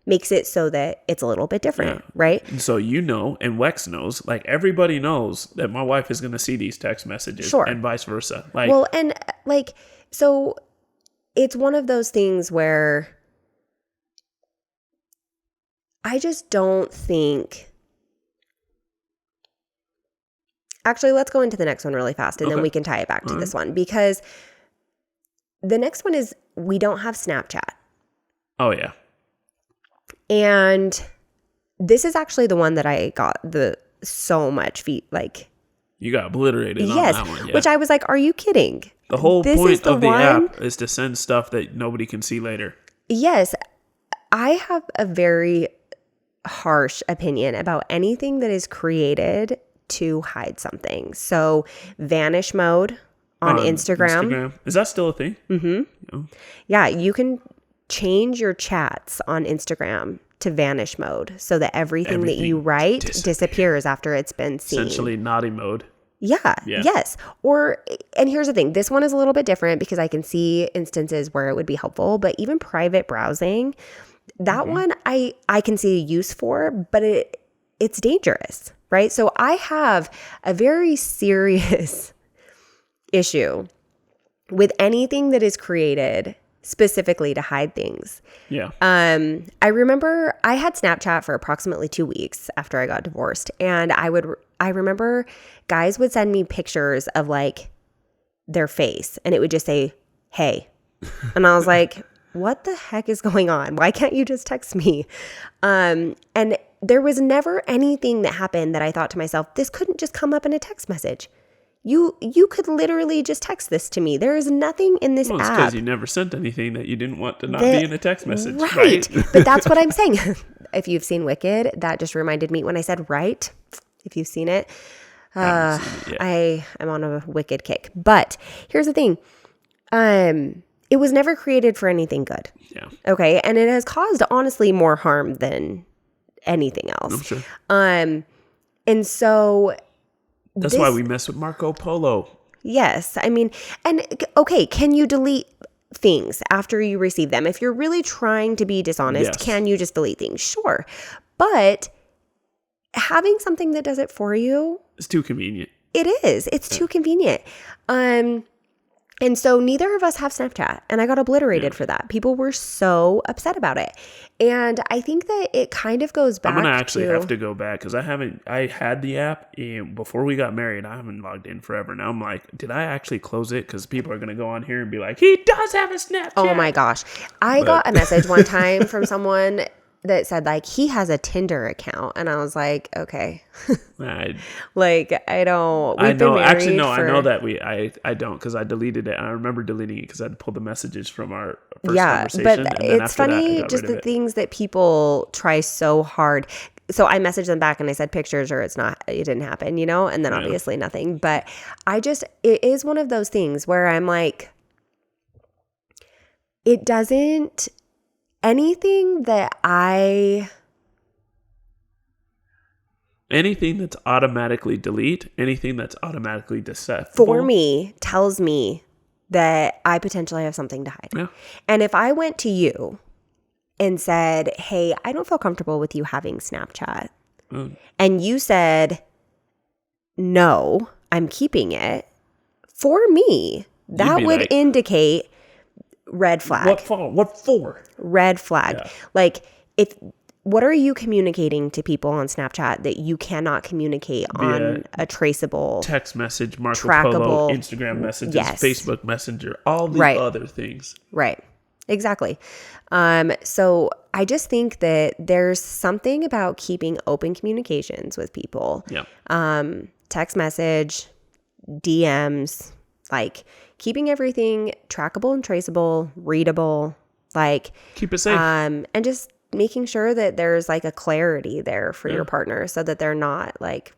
makes it so that it's a little bit different, right? And so and Wex knows, like everybody knows that my wife is going to see these text messages and vice versa. Like, well, and like, so it's one of those things where I just don't think, actually, let's go into the next one really fast and then we can tie it back to this one, because the next one is we don't have Snapchat. Oh yeah. And this is actually the one that I got so much like you got obliterated on that one. Yeah. Which I was like, are you kidding? The whole point of the app is to send stuff that nobody can see later. Yes. I have a very harsh opinion about anything that is created to hide something. So vanish mode on Instagram. Is that still a thing? Mm-hmm. Yeah, you can change your chats on Instagram to vanish mode so that everything that you write disappears after it's been seen. Essentially naughty mode. Yeah. Yes. And here's the thing. This one is a little bit different because I can see instances where it would be helpful, but even private browsing, that one I can see a use for, but it's dangerous, right? So I have a very serious issue with anything that is created specifically to hide things. Yeah. I remember I had Snapchat for approximately 2 weeks after I got divorced. And I remember guys would send me pictures of like their face and it would just say, hey. And I was like, what the heck is going on? Why can't you just text me? And there was never anything that happened that I thought to myself, this couldn't just come up in a text message. You could literally just text this to me. There is nothing in this Well, it's app. because you never sent anything that you didn't want to not be in a text message. Right. But that's what I'm saying. If you've seen Wicked, that just reminded me when I said right, if you've seen it, I am on a Wicked kick. But here's the thing. It was never created for anything good. Yeah. Okay. And it has caused, honestly, more harm than anything else. I'm sure. And so... That's why we mess with Marco Polo. Yes. I mean, and okay, can you delete things after you receive them? If you're really trying to be dishonest, Yes. can you just delete things? Sure. But having something that does it for you, It's too convenient. it is. It's too convenient. And so neither of us have Snapchat, and I got obliterated for that. People were so upset about it. And I think that it kind of goes back I'm going to actually have to go back because I had the app and before we got married. I haven't logged in forever. Now I'm like, did I actually close it? Because people are going to go on here and be like, he does have a Snapchat. Oh my gosh. I got a message one time from someone that said like he has a Tinder account, and I was like, okay. Like I don't. I know. Actually, no. I I know that I don't because I deleted it. And I remember deleting it because I pulled the messages from our first conversation. But and then it's after that, I funny got just rid of the it. things that people try so hard. So I messaged them back and I said pictures or it didn't happen, you know, and then obviously nothing. But it is one of those things where I'm like, it doesn't. Anything that's automatically delete, anything that's automatically deceptive for me tells me that I potentially have something to hide. Yeah. And if I went to you and said, hey, I don't feel comfortable with you having Snapchat, and you said, no, I'm keeping it, for me, that would like, indicate red flag. What for? Red flag. Yeah. Like, what are you communicating to people on Snapchat that you cannot communicate on a traceable, text message, Marco trackable, Polo, Instagram messages, yes. Facebook Messenger, all the other things. Right. Exactly. So I just think that there's something about keeping open communications with people. Yeah. Text message, DMs, like keeping everything trackable and traceable, readable, like keep it safe. And just making sure that there's like a clarity there for your partner so that they're not like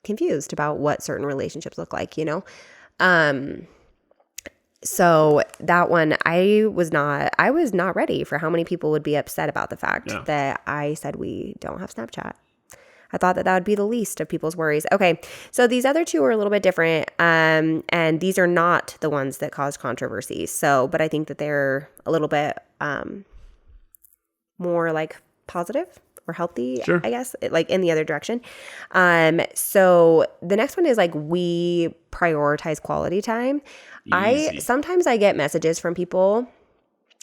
confused about what certain relationships look like, you know? So that one, I was not ready for how many people would be upset about the fact that I said we don't have Snapchat. I thought that would be the least of people's worries. Okay, so these other two are a little bit different, and these are not the ones that caused controversy. So, but I think that they're a little bit more like positive or healthy, sure. I guess, like in the other direction. So the next one is like we prioritize quality time. Sometimes I get messages from people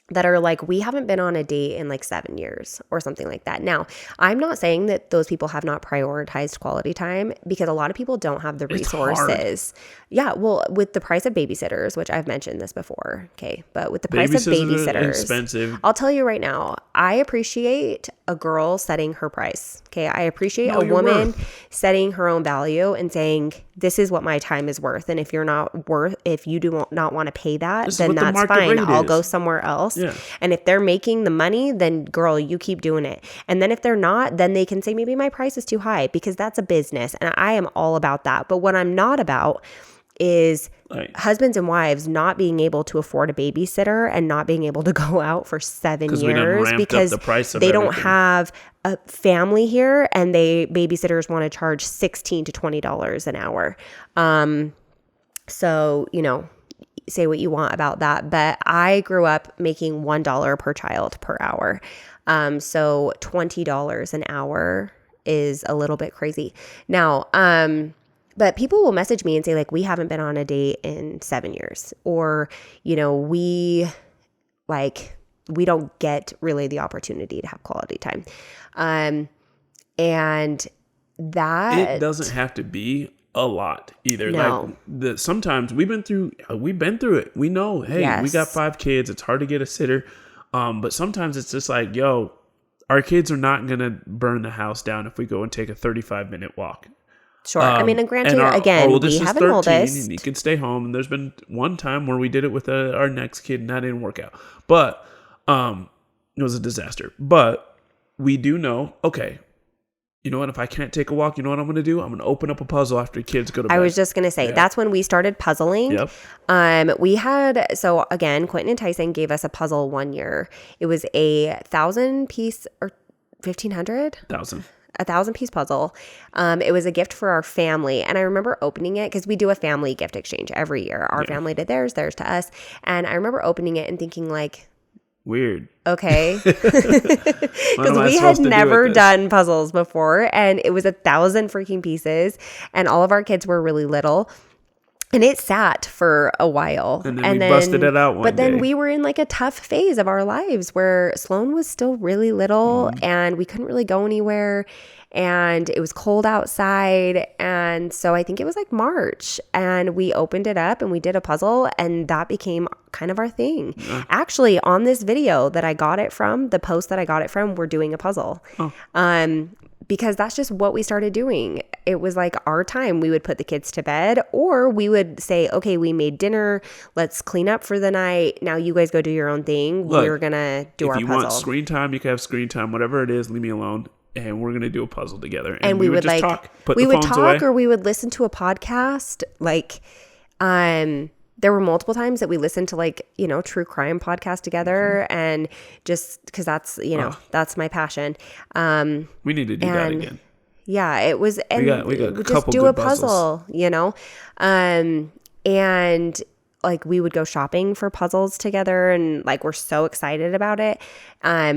that are like, we haven't been on a date in like 7 years or something like that. Now, I'm not saying that those people have not prioritized quality time because a lot of people don't have the resources. Yeah, well, with the price of babysitters, which I've mentioned this before, okay, but with the price of babysitters, expensive. I'll tell you right now, I appreciate a girl setting her price, okay? I appreciate a woman setting her own value and saying, this is what my time is worth. And if you do not want to pay that, then that's fine. I'll go somewhere else. Yeah. And if they're making the money, then girl, you keep doing it. And then if they're not, then they can say, maybe my price is too high because that's a business. And I am all about that. But what I'm not about is husbands and wives not being able to afford a babysitter and not being able to go out for 7 years because they don't have a family here and babysitters want to charge $16 to $20 an hour. So, you know, say what you want about that. But I grew up making $1 per child per hour. So $20 an hour is a little bit crazy. Now, but people will message me and say like, we haven't been on a date in 7 years, or, you know, like we don't get really the opportunity to have quality time. And that it doesn't have to be a lot either. No. Like sometimes we've been through it. We know, hey, Yes. we got 5 kids. It's hard to get a sitter. But sometimes it's just like, yo, our kids are not going to burn the house down if we go and take a 35-minute walk. Sure. I mean, and granted, our again, oldest we is have an 13, oldest. and he can stay home. And there's been one time where we did it with our next kid, and that didn't work out. But it was a disaster. But we do know, okay, you know what? If I can't take a walk, you know what I'm going to do? I'm going to open up a puzzle after kids go to bed. I was just going to say, that's when we started puzzling. Yep. We had, so again, Quentin and Tyson gave us a puzzle one year. It was a 1,000-piece or 1,500? 1,000. A 1,000-piece puzzle. It was a gift for our family. And I remember opening it because we do a family gift exchange every year. Our family did theirs to us. And I remember opening it and thinking like, weird. Okay. Because we had never done puzzles before, and it was 1,000 freaking pieces, and all of our kids were really little. And it sat for a while. And then we busted it out one day. But then we were in like a tough phase of our lives where Sloan was still really little and we couldn't really go anywhere. And it was cold outside. And so I think it was like March. And we opened it up and we did a puzzle. And that became kind of our thing. Actually, on this video that I got it from, the post that I got it from, we're doing a puzzle. Because that's just what we started doing. It was like our time. We would put the kids to bed, or we would say, okay, we made dinner. Let's clean up for the night. Now you guys go do your own thing. Look, we're going to do our puzzle. If you want screen time, you can have screen time. Whatever it is, leave me alone. And we're going to do a puzzle together. And we would just like talk. We would talk, or we would listen to a podcast. Like, there were multiple times that we listened to like, you know, true crime podcast together, and just because that's, you know, that's my passion. We need to do that again. Yeah, it was, and we got a just couple do a good puzzle, you know, and like we would go shopping for puzzles together, and like we're so excited about it.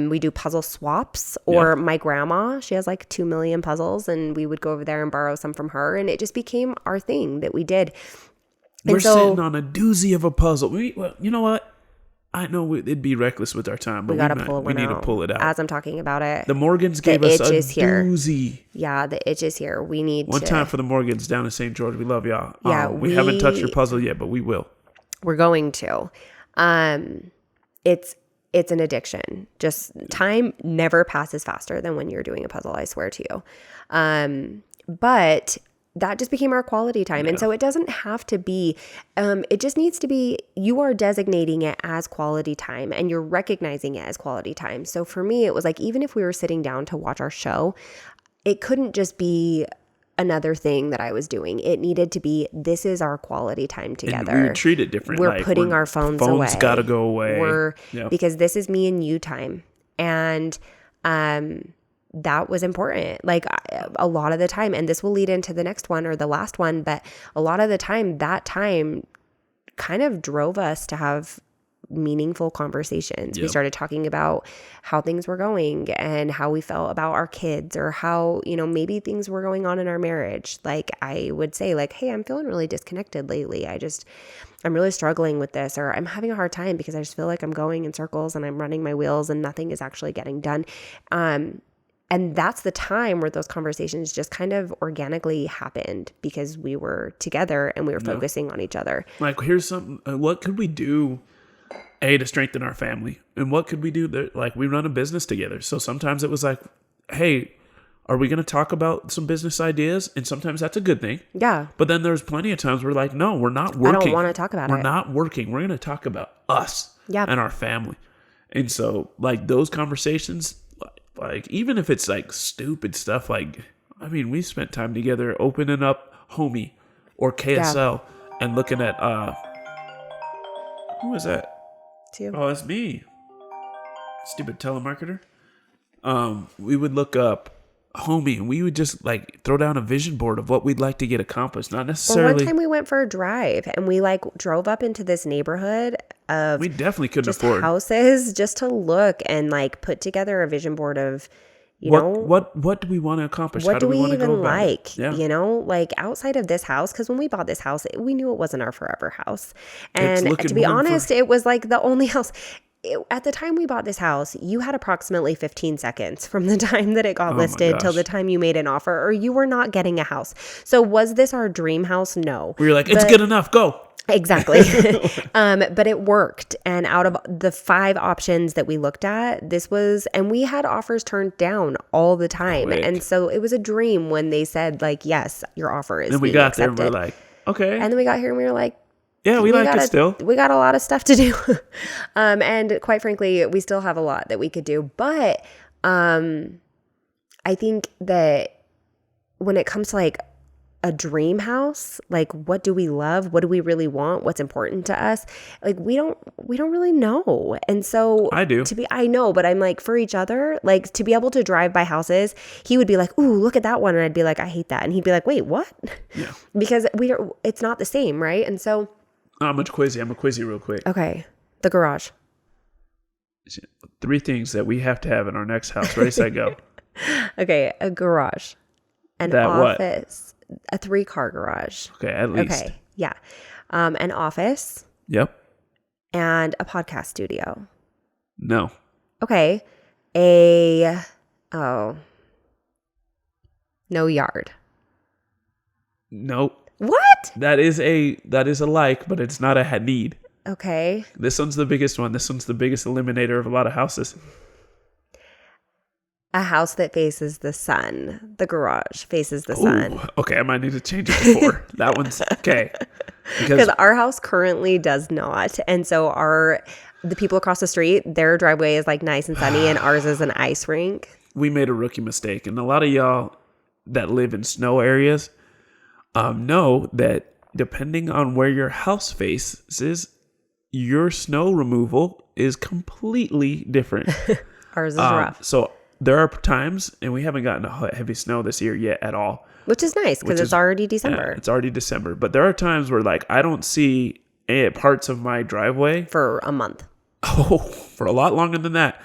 We do puzzle swaps, or my grandma, she has like 2 million puzzles, and we would go over there and borrow some from her, and it just became our thing that we did. We're sitting on a doozy of a puzzle. Well, you know what? I know it'd be reckless with our time, but we need to pull it out. As I'm talking about it. The Morgans gave us a doozy. Yeah, the itch is here. We need One time for the Morgans down in St. George. We love y'all. Yeah, we haven't touched your puzzle yet, but we will. We're going to. It's an addiction. Just time never passes faster than when you're doing a puzzle, I swear to you. But that just became our quality time. And so it doesn't have to be, it just needs to be, you are designating it as quality time and you're recognizing it as quality time. So for me, it was like, even if we were sitting down to watch our show, it couldn't just be another thing that I was doing. It needed to be, this is our quality time together. And we treat it different. We're putting our phones away. Phones got to go away. Because this is me and you time. And, that was important, like a lot of the time, and this will lead into the next one or the last one, but a lot of the time, that time kind of drove us to have meaningful conversations. We started talking about how things were going and how we felt about our kids, or how, you know, maybe things were going on in our marriage. Like I would say like, hey, I'm feeling really disconnected lately. I'm really struggling with this, or I'm having a hard time because I just feel like I'm going in circles and I'm running my wheels and nothing is actually getting done. And that's the time where those conversations just kind of organically happened because we were together and we were focusing on each other. Like, here's something, what could we do, to strengthen our family? And what could we do that, like, we run a business together. So sometimes it was like, hey, are we going to talk about some business ideas? And sometimes that's a good thing. Yeah. But then there's plenty of times we're like, no, we're not working. I don't want to talk about it. We're not working. We're going to talk about us and our family. And so, like, those conversations, like, even if it's like stupid stuff, like, I mean, we spent time together opening up Homey or KSL and looking at, who was that? It's you. Oh, that's me. Stupid telemarketer. We would look up Homey and we would just like throw down a vision board of what we'd like to get accomplished. Not necessarily. Well, one time we went for a drive and we like drove up into this neighborhood of we definitely couldn't just afford houses just to look and like put together a vision board of, you know, what do we want to accomplish? What How do we want to even go about like? it? You know, like outside of this house, because when we bought this house, we knew it wasn't our forever house. And to be honest, it was like the only house. at the time we bought this house, you had approximately 15 seconds from the time that it got listed till the time you made an offer, or you were not getting a house. So was this our dream house? No. We were like, it's good enough. Go. Exactly. But it worked. And out of the 5 options that we looked at, this was, and we had offers turned down all the time. Quick. And so it was a dream when they said like, yes, your offer is And we being got accepted. there and we're like, okay. And then we got here and we were like, yeah, we like it still. We got a lot of stuff to do. And quite frankly, we still have a lot that we could do. But I think that when it comes to like a dream house, like what do we love? What do we really want? What's important to us? Like we don't really know. And so I do. I know, but I'm like for each other, like to be able to drive by houses, he would be like, ooh, look at that one. And I'd be like, I hate that. And he'd be like, wait, what? Yeah. Because it's not the same, right? And so I'm a quiz you real quick. okay. The garage. 3 things that we have to have in our next house. Ready, set, go. Okay. A garage. An That what? office. A 3-car garage. Okay, at least. Okay. Yeah. An office Yep. and a podcast studio. No. Okay. No yard. Nope. What? That is a like, but it's not a need. Okay. This one's the biggest one. This one's the biggest eliminator of a lot of houses. A house that faces the sun. The garage faces the sun. Ooh, okay, I might need to change it before. That one's okay. Because our house currently does not. And so the people across the street, their driveway is like nice and sunny and ours is an ice rink. We made a rookie mistake. And a lot of y'all that live in snow areas know that depending on where your house faces, your snow removal is completely different. Ours is rough. So there are times, and we haven't gotten a heavy snow this year yet at all. Which is nice because it's already December. Yeah, it's already December. But there are times where like I don't see parts of my driveway. For a month. Oh, for a lot longer than that.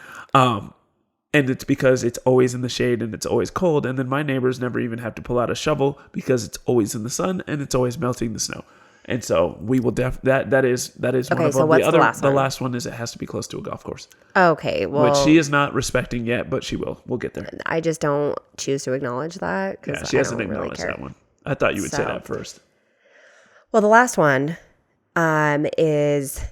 And it's because it's always in the shade and it's always cold. And then my neighbors never even have to pull out a shovel because it's always in the sun and it's always melting the snow. And so we will that is one of so them. what's the last one? The last one is it has to be close to a golf course. Okay, well, which she is not respecting yet, but she will. We'll get there. I just don't choose to acknowledge that Yeah, because she I hasn't don't really acknowledged care. that one. I thought you would say So- that first. Well, the last one is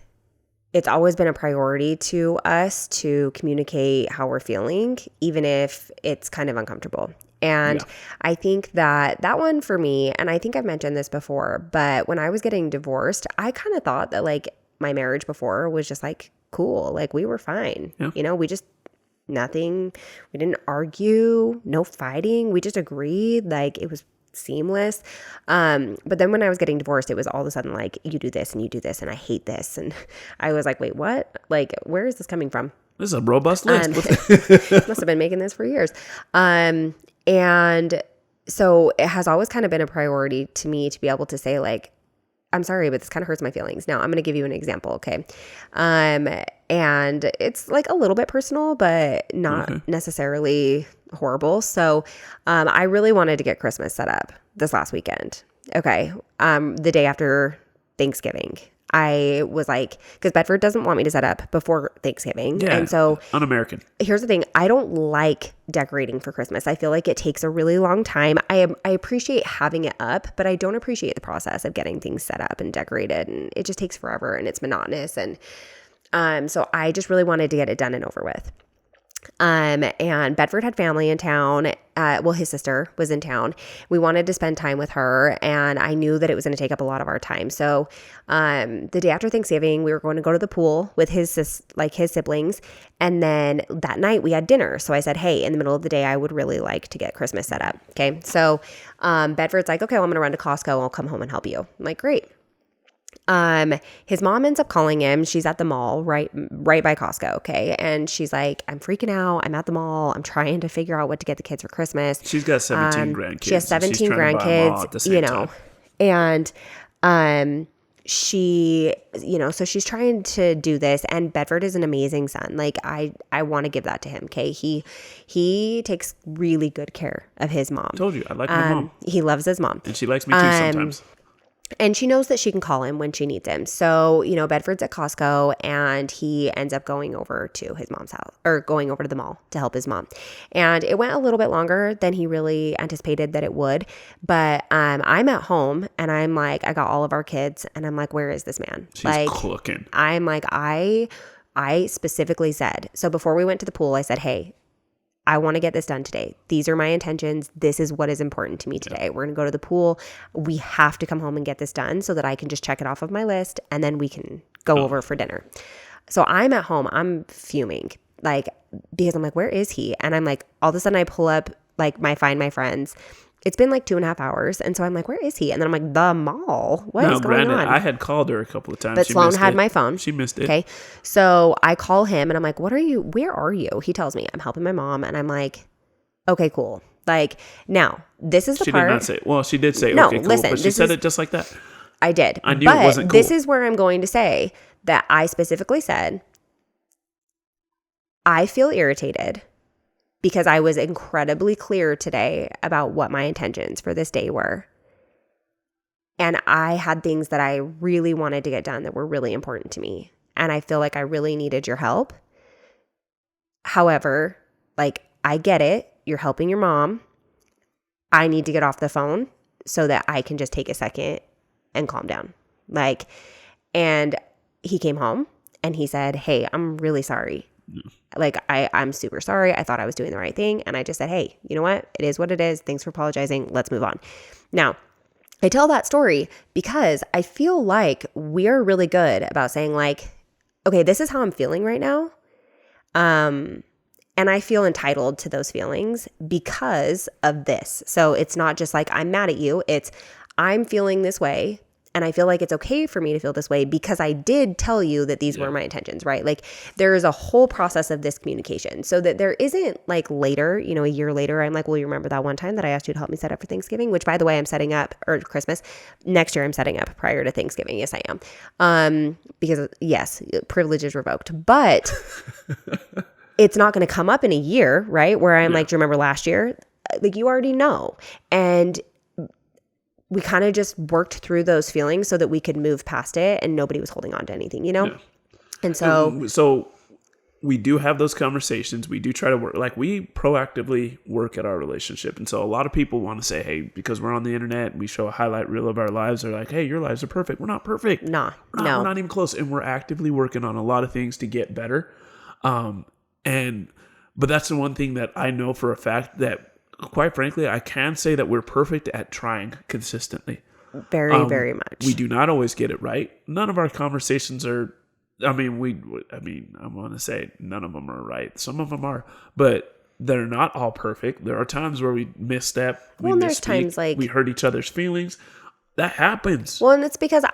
it's always been a priority to us to communicate how we're feeling, even if it's kind of uncomfortable. And Yeah. I think that one for me, and I think I've mentioned this before, but when I was getting divorced, I kind of thought that like my marriage before was just like cool. Like we were fine. Yeah. You know, we just nothing. We didn't argue, no fighting. We just agreed. Like it was seamless. But then when I was getting divorced, it was all of a sudden like, you do this and you do this and I hate this. And I was like, wait, what? Like, where is this coming from? This is a robust list. Must have been making this for years. And so it has always kind of been a priority to me to be able to say like, I'm sorry, but this kind of hurts my feelings. Now I'm going to give you an example. Okay. And it's like a little bit personal, but not necessarily horrible. So, I really wanted to get Christmas set up this last weekend. Okay. The day after Thanksgiving, I was like, because Bedford doesn't want me to set up before Thanksgiving. Yeah, And so un-American. here's the thing. I don't like decorating for Christmas. I feel like it takes a really long time. I appreciate having it up, but I don't appreciate the process of getting things set up and decorated. And it just takes forever and it's monotonous. And so I just really wanted to get it done and over with. And Bedford had family in town. Well, his sister was in town. We wanted to spend time with her, and I knew that it was going to take up a lot of our time. So, the day after Thanksgiving, we were going to go to the pool with his siblings, and then that night we had dinner. So I said, "Hey, in the middle of the day, I would really like to get Christmas set up." Okay, so Bedford's like, "Okay, well, I'm going to run to Costco. I'll come home and help you." I'm like, "Great." His mom ends up calling him. She's at the mall right by Costco. Okay. And she's like, I'm freaking out. I'm at the mall. I'm trying to figure out what to get the kids for Christmas. She's got 17 grandkids. She has 17 grandkids, time. and she, so she's trying to do this, and Bedford is an amazing son. Like I want to give that to him. Okay. He takes really good care of his mom. Told you, I like my mom. He loves his mom. And she likes me too sometimes. And she knows that she can call him when she needs him. So, Bedford's at Costco and he ends up going over to his mom's house or going over to the mall to help his mom. And it went a little bit longer than he really anticipated that it would. But I'm at home and I'm like, I got all of our kids and I'm like, where is this man? She's cooking. I'm like, I specifically said, so before we went to the pool, I said, hey, I want to get this done today. These are my intentions. This is what is important to me today. Yeah. We're going to go to the pool. We have to come home and get this done so that I can just check it off of my list and then we can go over for dinner. So I'm at home. I'm fuming because I'm like, where is he? And I'm like, all of a sudden I pull up Find My Friends. It's been 2.5 hours. And so I'm like, where is he? And then I'm like, the mall. What is going on? I had called her a couple of times. But Sloan had my phone. She missed it. Okay. So I call him and I'm like, where are you? He tells me I'm helping my mom. And I'm like, okay, cool. Now this is the part. She did not say, well, she did say, no, okay, cool. Listen, but she said it just like that. I did. I knew it wasn't cool. This is where I'm going to say that I specifically said, I feel irritated because I was incredibly clear today about what my intentions for this day were. And I had things that I really wanted to get done that were really important to me. And I feel like I really needed your help. However, I get it. You're helping your mom. I need to get off the phone so that I can just take a second and calm down. And he came home and he said, hey, I'm really sorry. I'm super sorry. I thought I was doing the right thing. And I just said, hey, you know what? It is what it is. Thanks for apologizing. Let's move on. Now, I tell that story because I feel like we're really good about saying okay, this is how I'm feeling right now. And I feel entitled to those feelings because of this. So it's not just I'm mad at you. It's I'm feeling this way. And I feel like it's okay for me to feel this way because I did tell you that these were my intentions, right? There is a whole process of this communication so that there isn't later, a year later, I'm like, well, you remember that one time that I asked you to help me set up for Thanksgiving, which by the way, I'm setting up, or Christmas. Next year I'm setting up prior to Thanksgiving. Yes, I am. Because yes, privilege is revoked, but it's not going to come up in a year, right? Where I'm do you remember last year? You already know. And we kind of just worked through those feelings so that we could move past it and nobody was holding on to anything, Yeah. And so we do have those conversations. We do try to work, we proactively work at our relationship. And so a lot of people want to say, hey, because we're on the internet, we show a highlight reel of our lives. They're like, hey, your lives are perfect. We're not perfect. No. We're not even close. And we're actively working on a lot of things to get better. But that's the one thing that I know for a fact that, quite frankly, I can say that we're perfect at trying consistently. Very, very much. We do not always get it right. None of our conversations are, I want to say none of them are right. Some of them are, but they're not all perfect. There are times where we misstep. Well, and there's times we hurt each other's feelings. That happens. Well, and it's because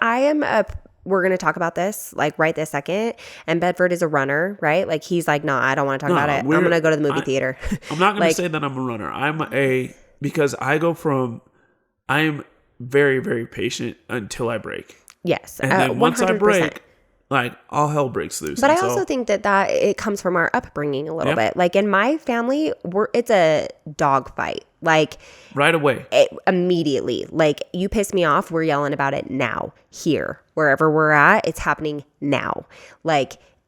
we're going to talk about this right this second. And Bedford is a runner, right? He's no, I don't want to talk about it. I'm going to go to the movie theater. I'm not going to say that I'm a runner. Because I am very, very patient until I break. Yes. And then once 100%. I break, all hell breaks loose. But I also think that it comes from our upbringing a little bit. In my family, it's a dog fight. Right away. Immediately. You piss me off, we're yelling about it now. Here. Wherever we're at, it's happening now.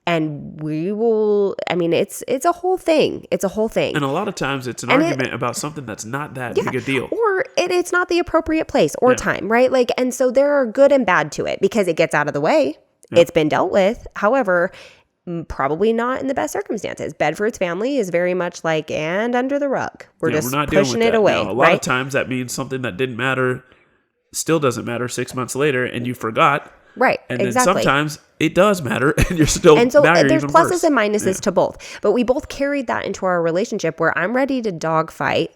And we will, it's a whole thing. It's a whole thing. And a lot of times it's an argument about something that's not that big a deal. Or it's not the appropriate place or time, right? And so there are good and bad to it because it gets out of the way. Yeah. It's been dealt with. However, probably not in the best circumstances. Bedford's family is very much and under the rug. We're not pushing it away. Now, a lot of times that means something that didn't matter still doesn't matter 6 months later and you forgot. Right. And exactly. then sometimes it does matter and you're still And so there's even pluses worse. and minuses to both. But we both carried that into our relationship where I'm ready to dogfight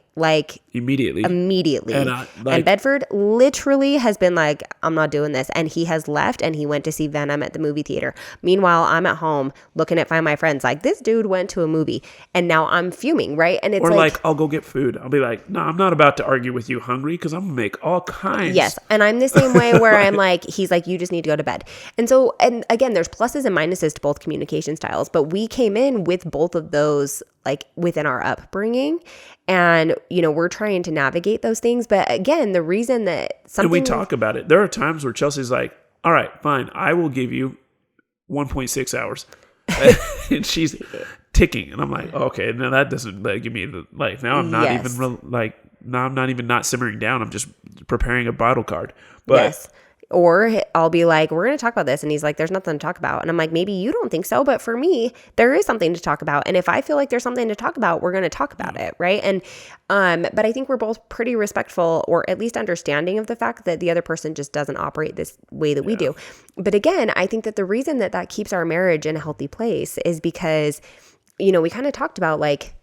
immediately. And Bedford literally has been I'm not doing this. And he has left and he went to see Venom at the movie theater. Meanwhile, I'm at home looking at Find My Friends. This dude went to a movie and now I'm fuming, right? And it's I'll go get food. I'll be no, I'm not about to argue with you hungry because I'm going to make all kinds. Yes. And I'm the same way where I'm he's you just need to go to bed. And so, and again, there's pluses and minuses to both communication styles, but we came in with both of those like within our upbringing. And, you know, we're trying to navigate those things. But again, the reason that something... And we talk about it. There are times where Chelsea's like, all right, fine, I will give you 1.6 hours. And she's ticking. And I'm like, okay, now that doesn't give me the, like, now I'm not now I'm not even not simmering down. I'm just preparing a bottle card. But yes. Or I'll be like, we're going to talk about this. And he's like, there's nothing to talk about. And I'm like, maybe you don't think so. But for me, there is something to talk about. And if I feel like there's something to talk about, we're going to talk about it. Right. And, but I think we're both pretty respectful, or at least understanding of the fact that the other person just doesn't operate this way that we do. But again, I think that the reason that that keeps our marriage in a healthy place is because, you know, we kind of talked about like,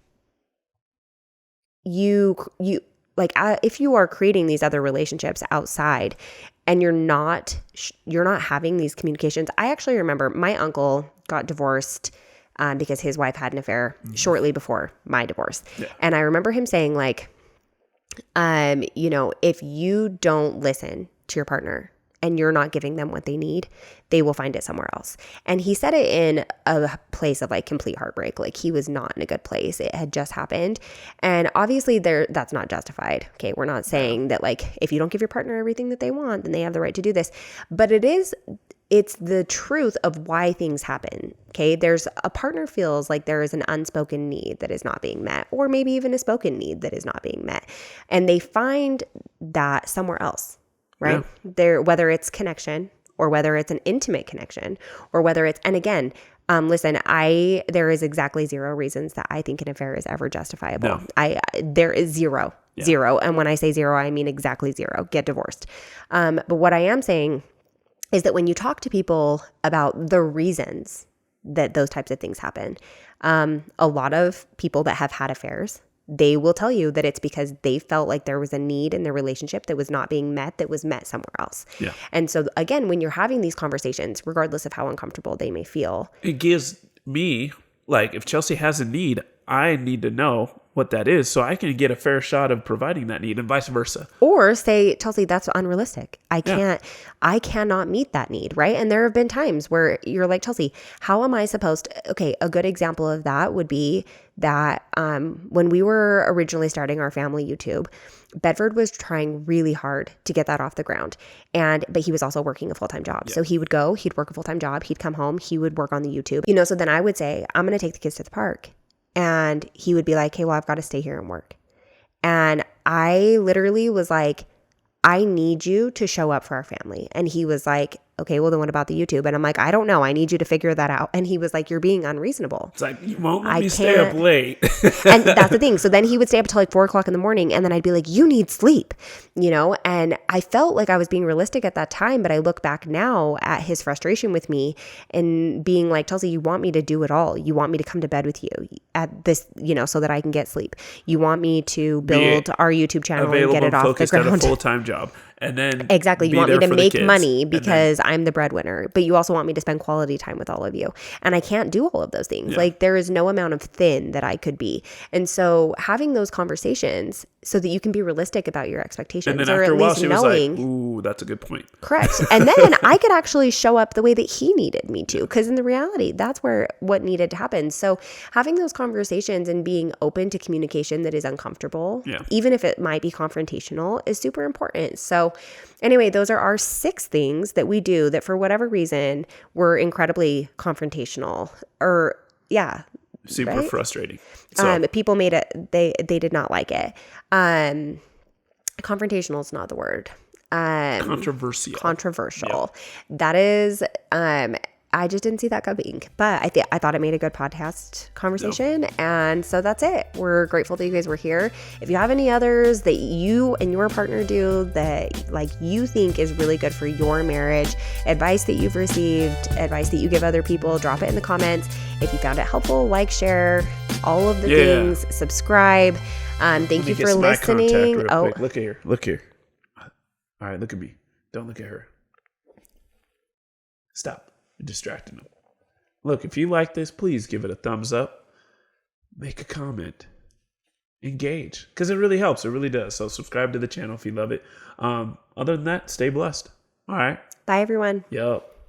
if you are creating these other relationships outside and you're not having these communications. I actually remember my uncle got divorced because his wife had an affair shortly before my divorce. Yeah. And I remember him saying like, you know, if you don't listen to your partner and you're not giving them what they need, they will find it somewhere else. And he said it in a place of like complete heartbreak. Like he was not in a good place. It had just happened. And obviously that's not justified. Okay. We're not saying that like, if you don't give your partner everything that they want, then they have the right to do this. But it's the truth of why things happen. Okay. There's a partner feels like there is an unspoken need that is not being met, or maybe even a spoken need that is not being met. And they find that somewhere else. Right? Yeah. Whether it's connection or whether it's an intimate connection or whether it's, and again, listen, there is exactly 0 reasons that I think an affair is ever justifiable. No. There is zero. And when I say 0, I mean exactly 0. Get divorced. But what I am saying is that when you talk to people about the reasons that those types of things happen, a lot of people that have had affairs, they will tell you that it's because they felt like there was a need in their relationship that was not being met, that was met somewhere else. Yeah. And so again, when you're having these conversations, regardless of how uncomfortable they may feel, it gives me, like, if Chelsea has a need, I need to know what that is so I can get a fair shot of providing that need, and vice versa. Or say, Chelsea, that's unrealistic. I cannot meet that need, right? And there have been times where you're like, Chelsea, how am I supposed to, okay, a good example of that would be that when we were originally starting our family YouTube, Bedford was trying really hard to get that off the ground. But he was also working a full-time job. Yeah. So he'd work a full-time job, he'd come home, he would work on the YouTube. You know, so then I would say, I'm going to take the kids to the park. And he would be like, hey, well, I've got to stay here and work. And I literally was like, I need you to show up for our family. And he was like, okay, well, then what about the YouTube? And I'm like, I don't know. I need you to figure that out. And he was like, you're being unreasonable. It's like, you won't let me stay up late. And that's the thing. So then he would stay up until like 4:00 in the morning. And then I'd be like, you need sleep, you know? And I felt like I was being realistic at that time. But I look back now at his frustration with me and being like, Chelsea, you want me to do it all. You want me to come to bed with you at this, you know, so that I can get sleep. You want me to build our YouTube channel and get it off the ground. At a full-time job. And then exactly, you want me to make money because I'm the breadwinner, but you also want me to spend quality time with all of you. And I can't do all of those things. Yeah. Like there is no amount of thin that I could be. And so having those conversations so that you can be realistic about your expectations, and then after a while, she was like, ooh, that's a good point. Correct. And then I could actually show up the way that he needed me to, because in the reality, that's what needed to happen. So having those conversations and being open to communication that is uncomfortable, even if it might be confrontational, is super important. So anyway, those are our 6 things that we do that for whatever reason were incredibly confrontational or super frustrating. So. People made it, they did not like it. Confrontational is not the word. Controversial. Yeah. That is, I just didn't see that coming, but I thought it made a good podcast conversation. Yep. And so that's it. We're grateful that you guys were here. If you have any others that you and your partner do that like you think is really good for your marriage, advice that you've received, advice that you give other people, drop it in the comments. If you found it helpful, like, share, all of the things, subscribe. Thank you for listening. Oh, quick. Look here. All right, look at me. Don't look at her. Stop. You're distracting them. Look, if you like this, please give it a thumbs up. Make a comment. Engage. Because it really helps. It really does. So subscribe to the channel if you love it. Other than that, stay blessed. All right. Bye, everyone. Yo.